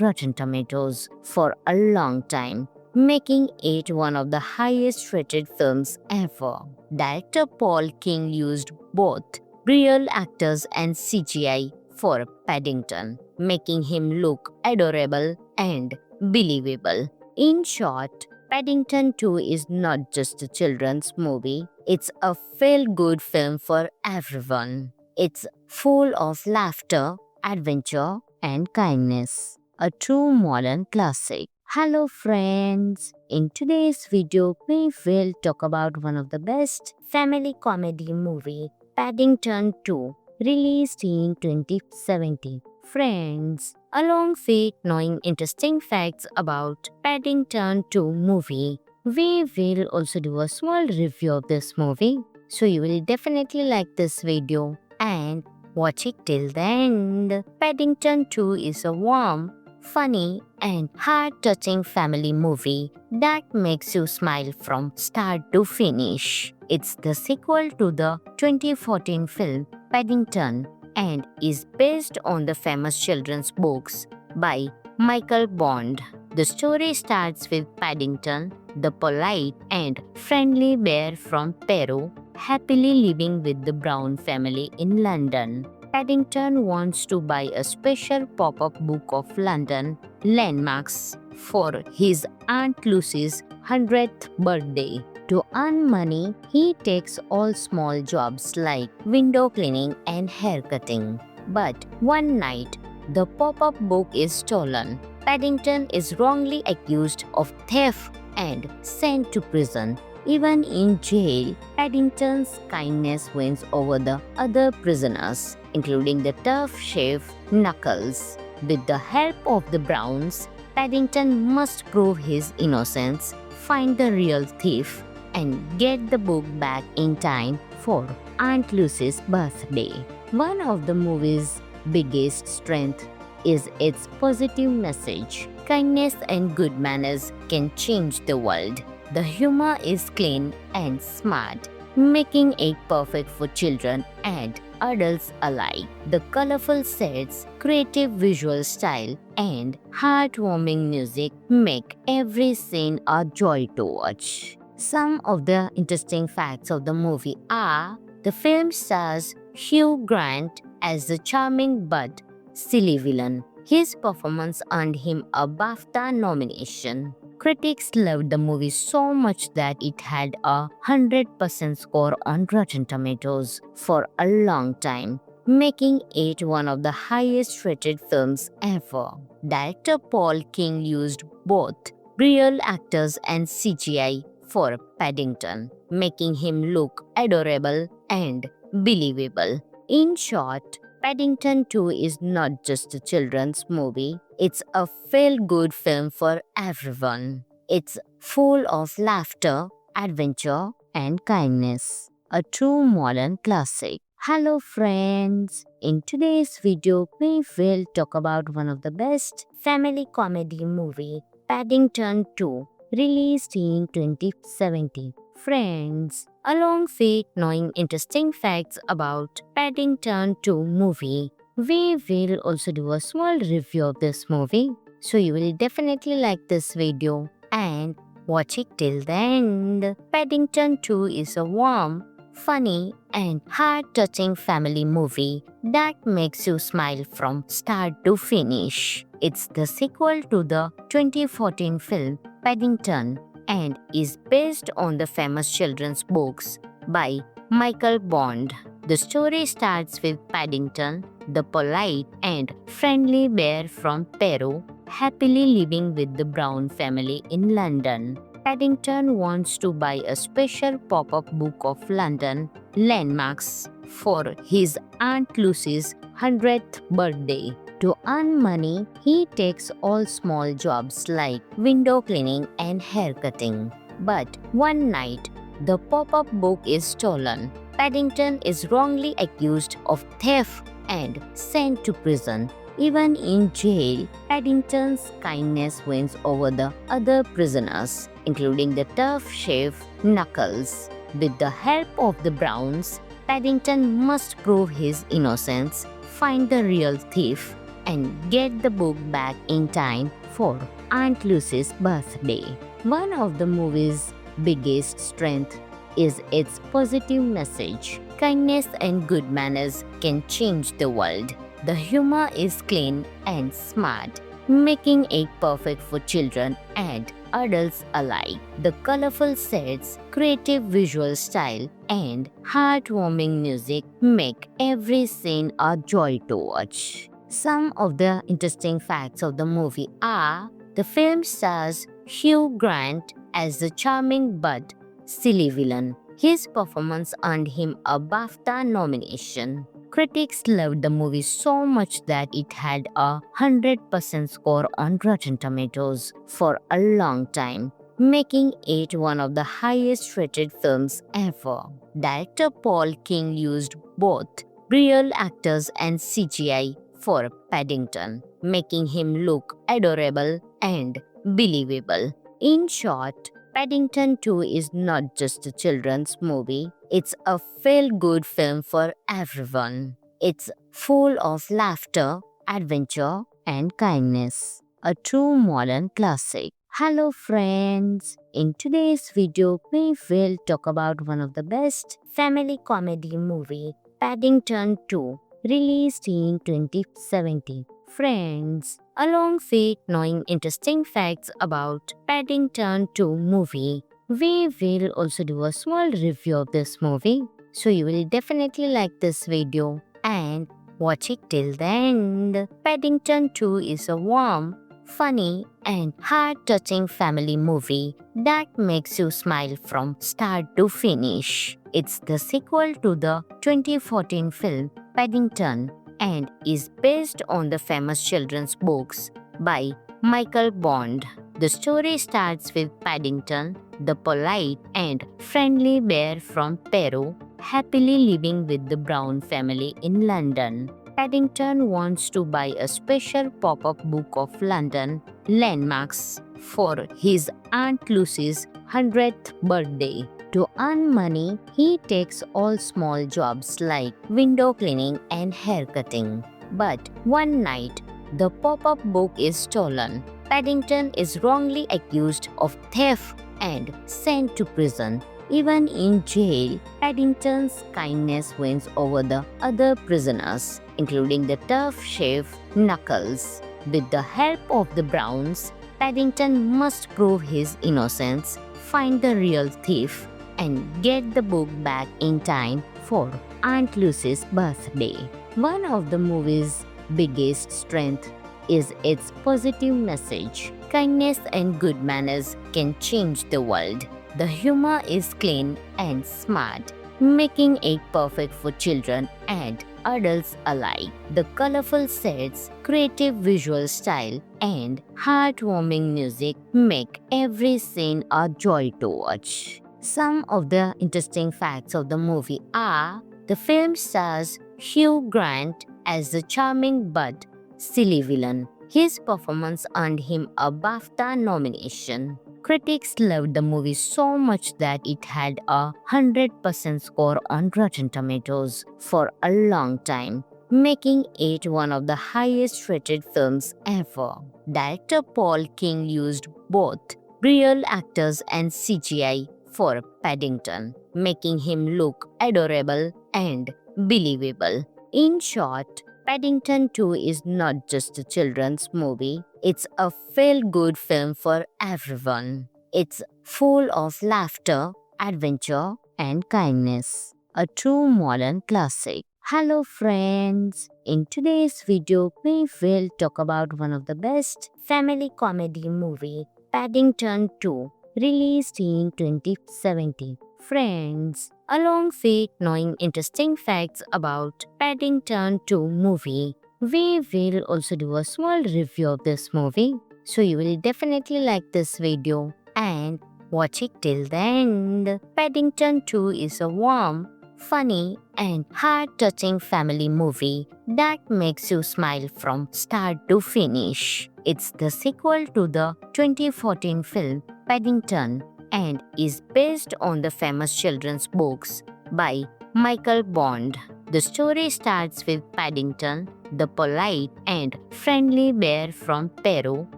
Rotten Tomatoes for a long time, making it one of the highest rated films ever. Director Paul King used both real actors and CGI for Paddington, making him look adorable and believable. In short, Paddington 2 is not just a children's movie, it's a feel-good film for everyone. It's full of laughter, adventure, and kindness. A true modern classic. Hello friends! In today's video, we will talk about one of the best family comedy movie, Paddington 2, released in 2017. Friends, along with knowing interesting facts about Paddington 2 movie, we will also do a small review of this movie. So you will definitely like this video and watch it till the end. Paddington 2 is a warm, funny, and heart-touching family movie that makes you smile from start to finish. It's the sequel to the 2014 film Paddington and is based on the famous children's books by Michael Bond. The story starts with Paddington, the polite and friendly bear from Peru, happily living with the Brown family in London. Paddington wants to buy a special pop-up book of London landmarks for his Aunt Lucy's 100th birthday. To earn money, he takes all small jobs like window cleaning and hair cutting. But one night, the pop-up book is stolen. Paddington is wrongly accused of theft and sent to prison. Even in jail, Paddington's kindness wins over the other prisoners, including the tough chef Knuckles. With the help of the Browns, Paddington must prove his innocence, find the real thief, and get the book back in time for Aunt Lucy's birthday. One of the movie's biggest strengths is its positive message. Kindness and good manners can change the world. The humor is clean and smart, making it perfect for children and adults alike. The colorful sets, creative visual style, and heartwarming music make every scene a joy to watch. Some of the interesting facts of the movie are: the film stars Hugh Grant as the charming but silly villain. His performance earned him a BAFTA nomination. Critics loved the movie so much that it had a 100% score on Rotten Tomatoes for a long time, making it one of the highest rated films ever. Director Paul King used both real actors and CGI for Paddington, making him look adorable and believable. In short, Paddington 2 is not just a children's movie, it's a feel-good film for everyone. It's full of laughter, adventure, and kindness. A true modern classic. Hello friends! In today's video, we will talk about one of the best family comedy movie, Paddington 2, released in 2017. Friends, along with knowing interesting facts about Paddington 2 movie, we will also do a small review of this movie. So you will definitely like this video and watch it till the end. Paddington 2 is a warm, funny, and heart-touching family movie that makes you smile from start to finish. It's the sequel to the 2014 film Paddington and is based on the famous children's books by Michael Bond. The story starts with Paddington, the polite and friendly bear from Peru, happily living with the Brown family in London. Paddington wants to buy a special pop-up book of London landmarks for his Aunt Lucy's 100th birthday. To earn money, he takes all small jobs like window cleaning and hair cutting. But one night, the pop-up book is stolen. Paddington is wrongly accused of theft and sent to prison. Even in jail, Paddington's kindness wins over the other prisoners, including the tough chef Knuckles. With the help of the Browns, Paddington must prove his innocence, find the real thief, and get the book back in time for Aunt Lucy's birthday. One of the movie's biggest strengths is its positive message. Kindness and good manners can change the world. The humor is clean and smart, making it perfect for children and adults alike. The colorful sets, creative visual style, and heartwarming music make every scene a joy to watch. Some of the interesting facts of the movie are: the film stars Hugh Grant as the charming but silly villain. His performance earned him a BAFTA nomination. Critics loved the movie so much that it had a 100% score on Rotten Tomatoes for a long time, making it one of the highest rated films ever. Director Paul King used both real actors and CGI for Paddington, making him look adorable and believable. In short, Paddington 2 is not just a children's movie, it's a feel-good film for everyone. It's full of laughter, adventure, and kindness. A true modern classic. Hello friends! In today's video, we will talk about one of the best family comedy movie, Paddington 2, released in 2017. Friends, along with knowing interesting facts about Paddington 2 movie, we will also do a small review of this movie. So you will definitely like this video and watch it till the end. Paddington 2 is a warm, funny and heart-touching family movie that makes you smile from start to finish. It's the sequel to the 2014 film Paddington and is based on the famous children's books by Michael Bond. The story starts with Paddington, the polite and friendly bear from Peru, happily living with the Brown family in London. Paddington wants to buy a special pop-up book of London landmarks for his Aunt Lucy's 100th birthday. To earn money, he takes all small jobs like window cleaning and hair cutting. But one night, the pop-up book is stolen. Paddington is wrongly accused of theft and sent to prison. Even in jail, Paddington's kindness wins over the other prisoners, including the tough chef Knuckles. With the help of the Browns, Paddington must prove his innocence, find the real thief, and get the book back in time for Aunt Lucy's birthday. One of the movie's biggest strengths is its positive message. Kindness and good manners can change the world. The humor is clean and smart, making it perfect for children and adults alike. The colorful sets, creative visual style, and heartwarming music make every scene a joy to watch. Some of the interesting facts of the movie are: the film stars Hugh Grant as the charming but silly villain. His performance earned him a BAFTA nomination. Critics loved the movie so much that it had a 100% score on Rotten Tomatoes for a long time, making it one of the highest rated films ever. Director Paul King used both real actors and CGI for Paddington, making him look adorable and believable. In short, Paddington 2 is not just a children's movie, it's a feel-good film for everyone. It's full of laughter, adventure, and kindness. A true modern classic. Hello friends! In today's video, we will talk about one of the best family comedy movie, Paddington 2, released in 2017. Friends, along with knowing interesting facts about Paddington 2 movie, we will also do a small review of this movie. So you will definitely like this video and watch it till the end. Paddington 2 is a warm, funny and heart-touching family movie that makes you smile from start to finish. It's the sequel to the 2014 film Paddington and is based on the famous children's books by Michael Bond. The story starts with Paddington, the polite and friendly bear from Peru,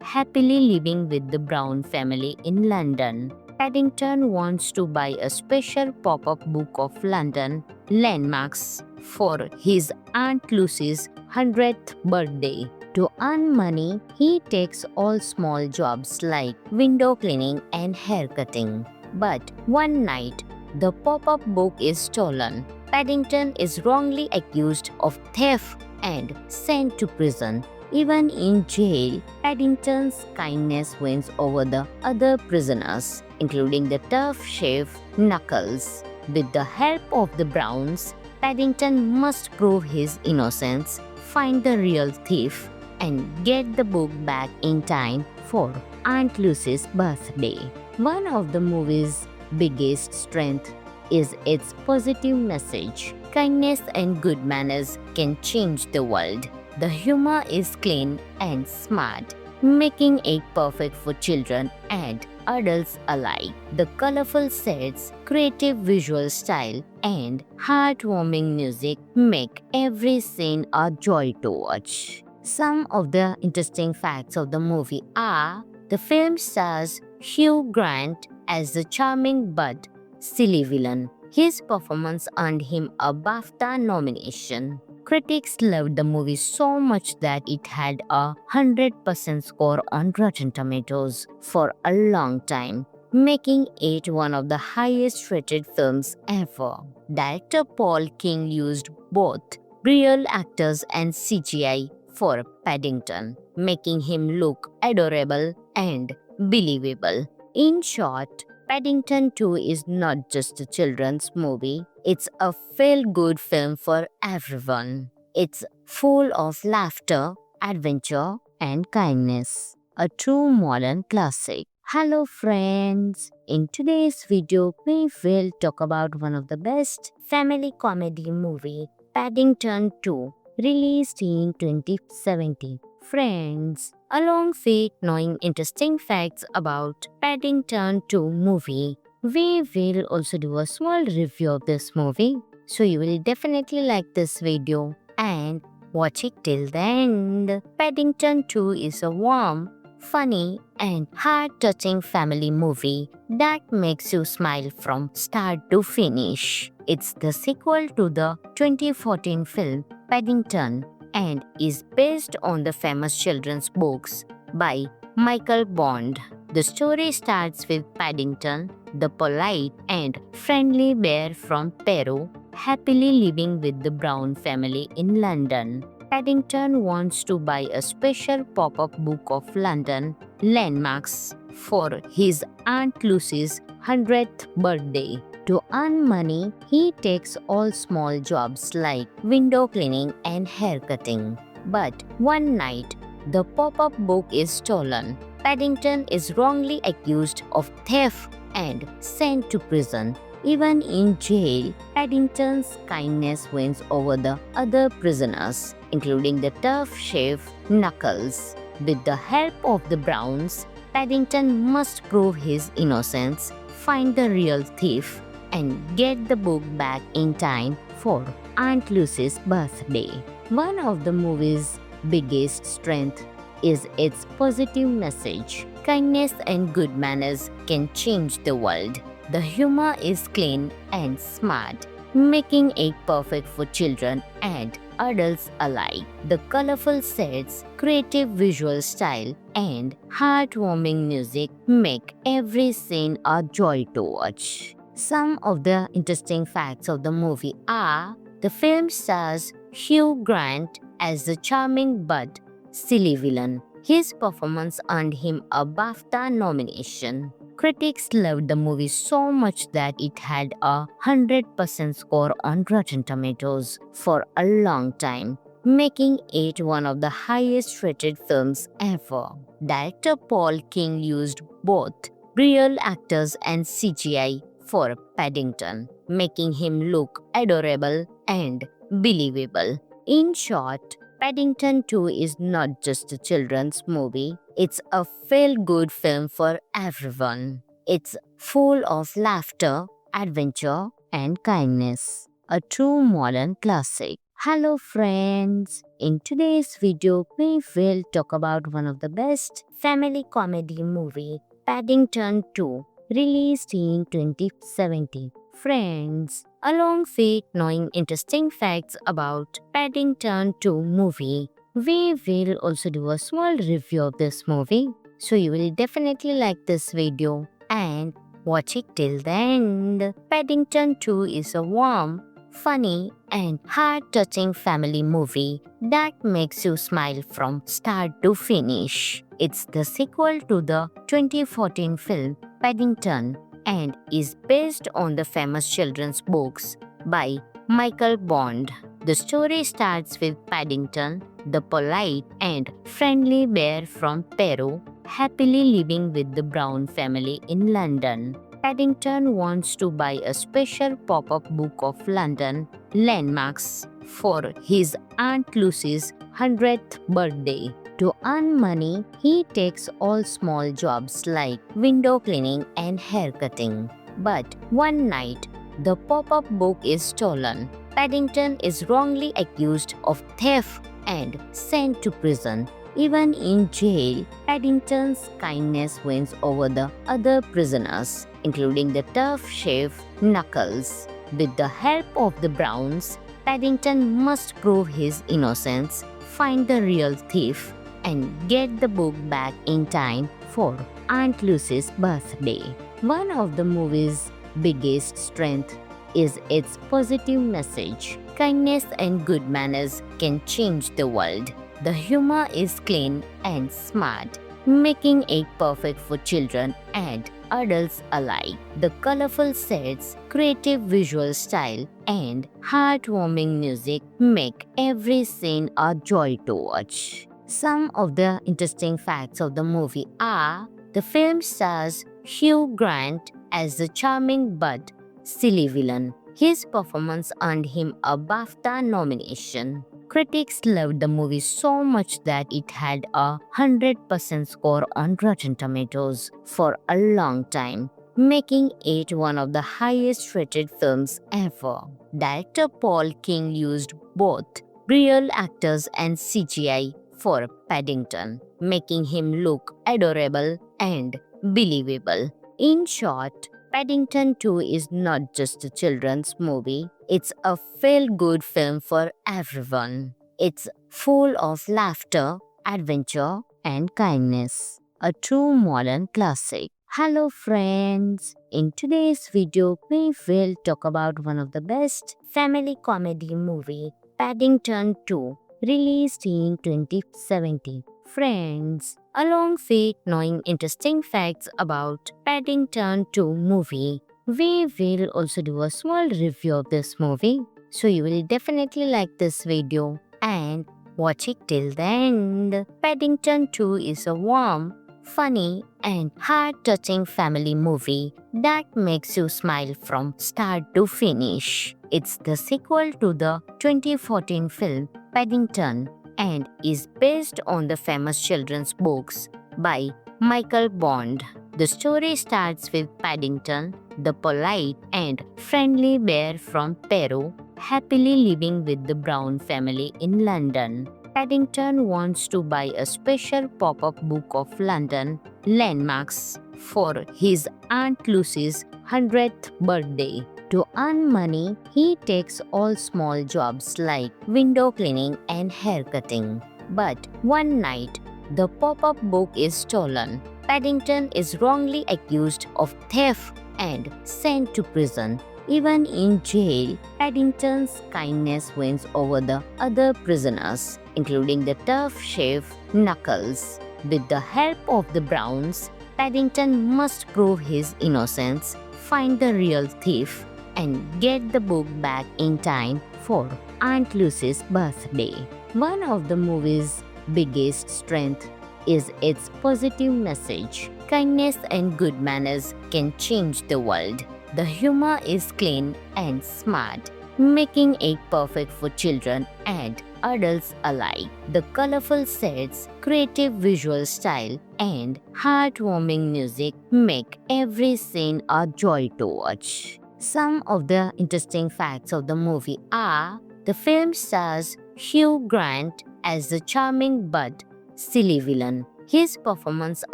happily living with the Brown family in London. Paddington wants to buy a special pop-up book of London landmarks for his Aunt Lucy's 100th birthday. To earn money, he takes all small jobs like window cleaning and haircutting. But one night, the pop-up book is stolen. Paddington is wrongly accused of theft and sent to prison. Even in jail, Paddington's kindness wins over the other prisoners, including the tough chef Knuckles. With the help of the Browns, Paddington must prove his innocence, find the real thief, and get the book back in time for Aunt Lucy's birthday. One of the movie's biggest strengths is its positive message. Kindness and good manners can change the world. The humor is clean and smart, making it perfect for children and adults alike. The colorful sets, creative visual style, and heartwarming music make every scene a joy to watch. Some of the interesting facts of the movie are: the film stars Hugh Grant as the charming but silly villain. His performance earned him a BAFTA nomination. Critics loved the movie so much that it had a 100% score on Rotten Tomatoes for a long time, making it one of the highest rated films ever. Director Paul King used both real actors and CGI for Paddington, making him look adorable and believable. In short, Paddington 2 is not just a children's movie, it's a feel-good film for everyone. It's full of laughter, adventure, and kindness. A true modern classic. Hello friends! In today's video, we will talk about one of the best family comedy movie, Paddington 2, released in 2017. Friends, along with knowing interesting facts about Paddington 2 movie, we will also do a small review of this movie. So you will definitely like this video and watch it till the end. Paddington 2 is a warm, funny and heart-touching family movie that makes you smile from start to finish. It's the sequel to the 2014 film Paddington and is based on the famous children's books by Michael Bond. The story starts with Paddington, the polite and friendly bear from Peru, happily living with the Brown family in London. Paddington wants to buy a special pop-up book of London landmarks for his Aunt Lucy's 100th birthday. To earn money, he takes all small jobs like window cleaning and haircutting. But one night, the pop-up book is stolen. Paddington is wrongly accused of theft and sent to prison. Even in jail, Paddington's kindness wins over the other prisoners, including the tough chef Knuckles. With the help of the Browns, Paddington must prove his innocence, find the real thief, and get the book back in time for Aunt Lucy's birthday. One of the movie's biggest strengths is its positive message. Kindness and good manners can change the world. The humor is clean and smart, making it perfect for children and adults alike. The colorful sets, creative visual style, and heartwarming music make every scene a joy to watch. Some of the interesting facts of the movie are: the film stars Hugh Grant as the charming but silly villain. His performance earned him a BAFTA nomination. Critics loved the movie so much that it had a 100% score on Rotten Tomatoes for a long time, making it one of the highest rated films ever. Director Paul King used both real actors and CGI for Paddington, making him look adorable and believable. In short, Paddington 2 is not just a children's movie, it's a feel-good film for everyone. It's full of laughter, adventure, and kindness. A true modern classic. Hello friends! In today's video, we will talk about one of the best family comedy movie, Paddington 2, released in 2017. Friends, along with knowing interesting facts about Paddington 2 movie, we will also do a small review of this movie. So you will definitely like this video and watch it till the end. Paddington 2 is a warm, funny and heart-touching family movie that makes you smile from start to finish. It's the sequel to the 2014 film Paddington and is based on the famous children's books by Michael Bond. The story starts with Paddington, the polite and friendly bear from Peru, happily living with the Brown family in London. Paddington wants to buy a special pop-up book of London landmarks for his Aunt Lucy's 100th birthday. To earn money, he takes all small jobs like window cleaning and hair cutting. But one night, the pop-up book is stolen. Paddington is wrongly accused of theft and sent to prison. Even in jail, Paddington's kindness wins over the other prisoners, including the tough chef Knuckles. With the help of the Browns, Paddington must prove his innocence, find the real thief, and get the book back in time for Aunt Lucy's birthday. One of the movie's biggest strengths is its positive message. Kindness and good manners can change the world. The humor is clean and smart, making it perfect for children and adults alike. The colorful sets, creative visual style, and heartwarming music make every scene a joy to watch. Some of the interesting facts of the movie are: the film stars Hugh Grant as the charming but silly villain. His performance earned him a BAFTA nomination. Critics loved the movie so much that it had a 100% score on Rotten Tomatoes for a long time, making it one of the highest rated films ever. Director Paul King used both real actors and CGI for Paddington, making him look adorable and believable. In short, Paddington 2 is not just a children's movie, it's a feel-good film for everyone. It's full of laughter, adventure, and kindness. A true modern classic. Hello friends! In today's video, we will talk about one of the best family comedy movie, Paddington 2, released in 2017. Friends, along with knowing interesting facts about Paddington 2 movie, we will also do a small review of this movie. So you will definitely like this video and watch it till the end. Paddington 2 is a warm, funny and heart-touching family movie that makes you smile from start to finish. It's the sequel to the 2014 film Paddington and is based on the famous children's books by Michael Bond. The story starts with Paddington, the polite and friendly bear from Peru, happily living with the Brown family in London. Paddington wants to buy a special pop-up book of London landmarks for his Aunt Lucy's 100th birthday. To earn money, he takes all small jobs like window cleaning and hair cutting. But one night, the pop-up book is stolen. Paddington is wrongly accused of theft and sent to prison. Even in jail, Paddington's kindness wins over the other prisoners, including the tough chef Knuckles. With the help of the Browns, Paddington must prove his innocence, find the real thief, and get the book back in time for Aunt Lucy's birthday. One of the movie's biggest strengths is its positive message. Kindness and good manners can change the world. The humor is clean and smart, making it perfect for children and adults alike. The colorful sets, creative visual style, and heartwarming music make every scene a joy to watch. Some of the interesting facts of the movie are: the film stars Hugh Grant as the charming but silly villain. His performance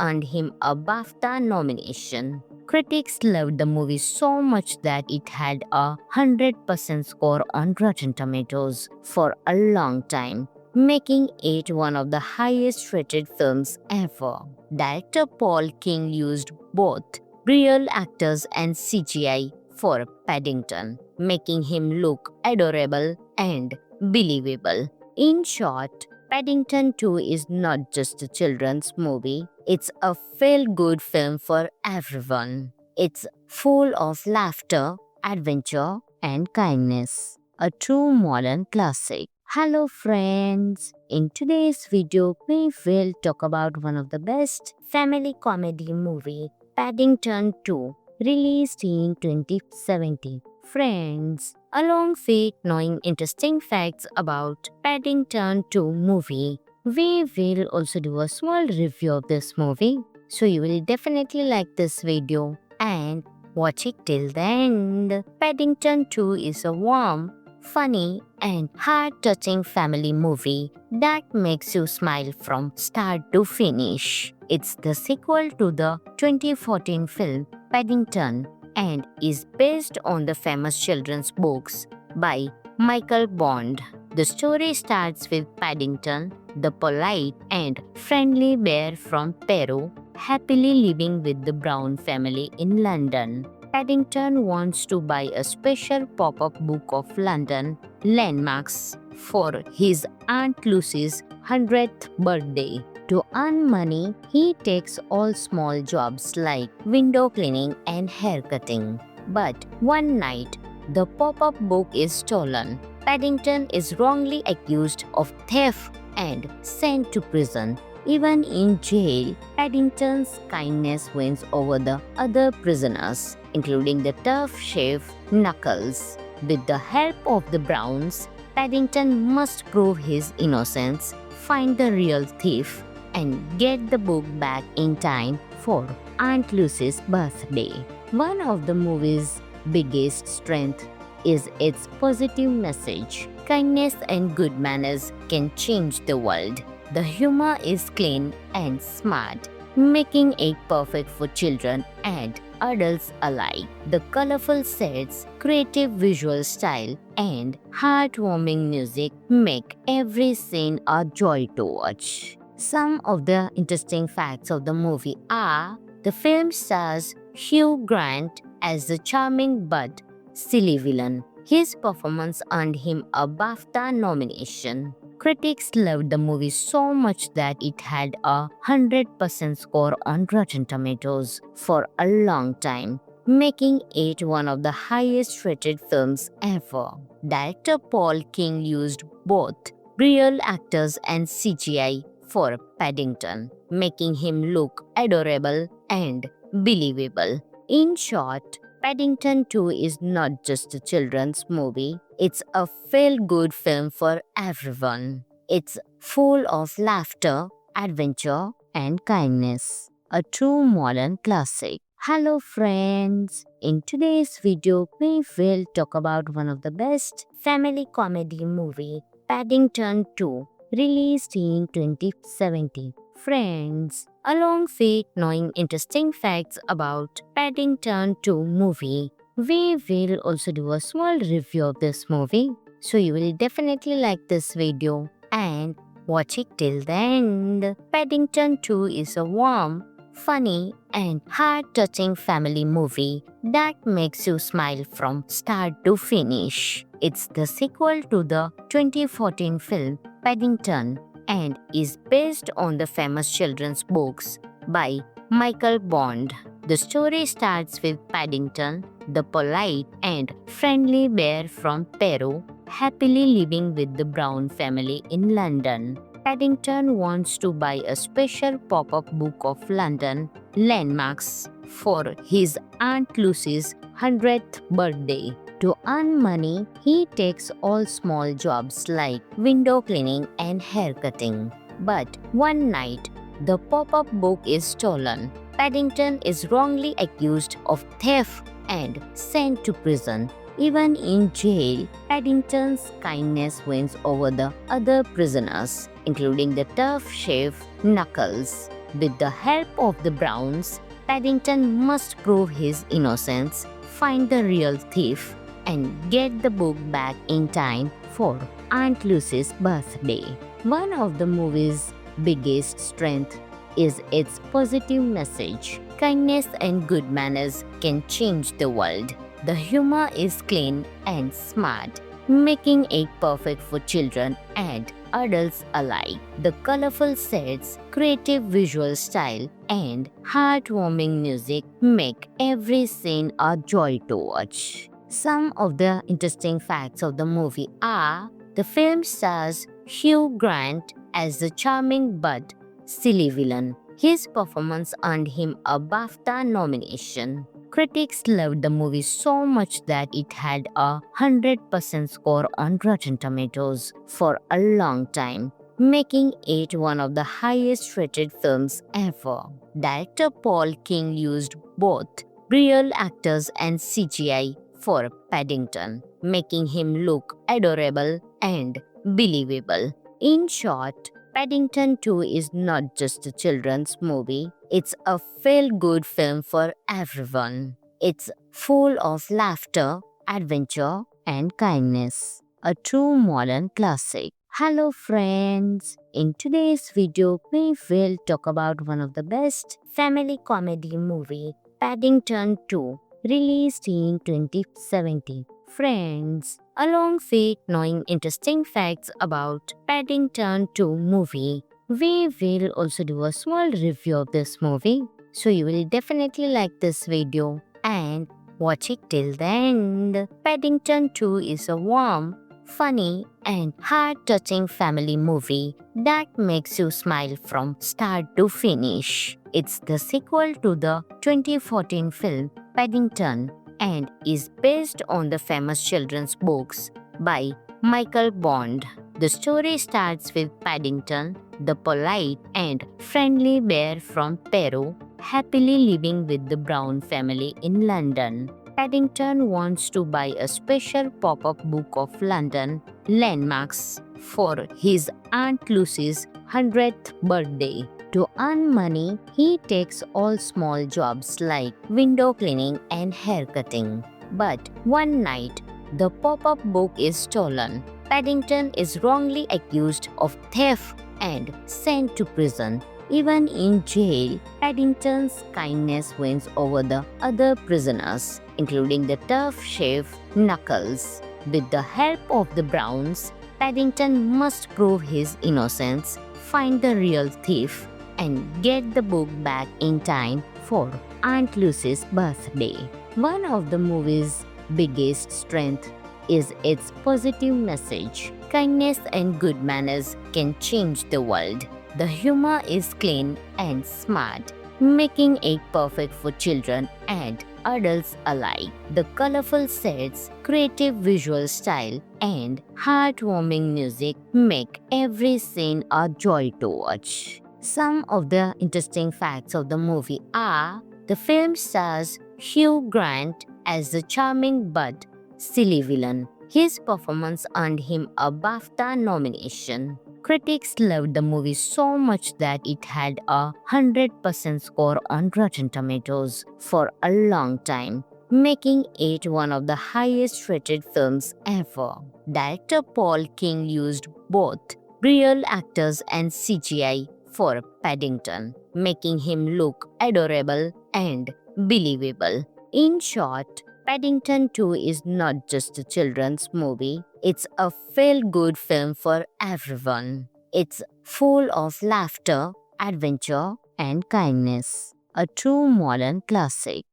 earned him a BAFTA nomination. Critics loved the movie so much that it had a 100% score on Rotten Tomatoes for a long time, making it one of the highest rated films ever. Director Paul King used both real actors and CGI for Paddington, making him look adorable and believable. In short, Paddington 2 is not just a children's movie, it's a feel-good film for everyone. It's full of laughter, adventure, and kindness. A true modern classic. Hello friends! In today's video, we will talk about one of the best family comedy movie, Paddington 2, released in 2017. Friends, along with knowing interesting facts about Paddington 2 movie, we will also do a small review of this movie. So you will definitely like this video and watch it till the end. Paddington 2 is a warm, funny, and heart-touching family movie that makes you smile from start to finish. It's the sequel to the 2014 film Paddington and is based on the famous children's books by Michael Bond. The story starts with Paddington, the polite and friendly bear from Peru, happily living with the Brown family in London. Paddington wants to buy a special pop-up book of London landmarks for his Aunt Lucy's 100th birthday. To earn money, he takes all small jobs like window cleaning and haircutting. But one night, the pop-up book is stolen. Paddington is wrongly accused of theft and sent to prison. Even in jail, Paddington's kindness wins over the other prisoners, including the tough chef Knuckles. With the help of the Browns, Paddington must prove his innocence, find the real thief, and get the book back in time for Aunt Lucy's birthday. One of the movie's biggest strengths is its positive message. Kindness and good manners can change the world. The humor is clean and smart, making it perfect for children and adults alike. The colorful sets, creative visual style, and heartwarming music make every scene a joy to watch. Some of the interesting facts of the movie are: the film stars Hugh Grant as the charming but silly villain. His performance earned him a BAFTA nomination. Critics loved the movie so much that it had a 100% score on Rotten Tomatoes for a long time, making it one of the highest rated films ever. Director Paul King used both real actors and CGI for Paddington, making him look adorable and believable. In short, Paddington 2 is not just a children's movie, it's a feel-good film for everyone. It's full of laughter, adventure, and kindness. A true modern classic. Hello friends! In today's video, we will talk about one of the best family comedy movie, Paddington 2, released in 2017. Friends, along with knowing interesting facts about Paddington 2 movie, we will also do a small review of this movie. So you will definitely like this video and watch it till the end. Paddington 2 is a warm, funny, and heart-touching family movie that makes you smile from start to finish. It's the sequel to the 2014 film Paddington and is based on the famous children's books by Michael Bond. The story starts with Paddington, the polite and friendly bear from Peru, happily living with the Brown family in London. Paddington wants to buy a special pop-up book of London landmarks for his Aunt Lucy's 100th birthday. To earn money, he takes all small jobs like window cleaning and haircutting. But one night, the pop-up book is stolen. Paddington is wrongly accused of theft and sent to prison. Even in jail, Paddington's kindness wins over the other prisoners, including the tough chef Knuckles. With the help of the Browns, Paddington must prove his innocence, find the real thief, and get the book back in time for Aunt Lucy's birthday. One of the movie's biggest strength is its positive message. Kindness and good manners can change the world. The humor is clean and smart, making it perfect for children and adults alike. The colorful sets, creative visual style, and heartwarming music make every scene a joy to watch. Some of the interesting facts of the movie are: the film stars Hugh Grant as the charming but silly villain. His performance earned him a BAFTA nomination. Critics loved the movie so much that it had a 100% score on Rotten Tomatoes for a long time, making it one of the highest rated films ever. Director Paul King used both real actors and CGI for Paddington, making him look adorable and believable. In short, Paddington 2 is not just a children's movie, it's a feel-good film for everyone. It's full of laughter, adventure, and kindness. A true modern classic. Hello friends! In today's video, we will talk about one of the best family comedy movie, Paddington 2, released in 2017. Friends, along with knowing interesting facts about Paddington 2 movie, we will also do a small review of this movie. So you will definitely like this video and watch it till the end. Paddington 2 is a warm, funny and heart-touching family movie that makes you smile from start to finish. It's the sequel to the 2014 film Paddington and is based on the famous children's books by Michael Bond. The story starts with Paddington, the polite and friendly bear from Peru, happily living with the Brown family in London. Paddington wants to buy a special pop-up book of London landmarks for his Aunt Lucy's 100th birthday. To earn money, he takes all small jobs like window cleaning and haircutting. But one night, the pop-up book is stolen. Paddington is wrongly accused of theft and sent to prison. Even in jail, Paddington's kindness wins over the other prisoners, including the tough chef Knuckles. With the help of the Browns, Paddington must prove his innocence, find the real thief, and get the book back in time for Aunt Lucy's birthday. One of the movie's biggest strength is its positive message. Kindness and good manners can change the world. The humor is clean and smart, making it perfect for children and adults alike. The colorful sets, creative visual style, and heartwarming music make every scene a joy to watch. Some of the interesting facts of the movie are: the film stars Hugh Grant as the charming but silly villain. His performance earned him a BAFTA nomination. Critics loved the movie so much that it had a 100% score on Rotten Tomatoes for a long time, making it one of the highest rated films ever. Director Paul King used both real actors and CGI for Paddington, making him look adorable and believable. In short, Paddington 2 is not just a children's movie, it's a feel-good film for everyone. It's full of laughter, adventure, and kindness. a true modern classic.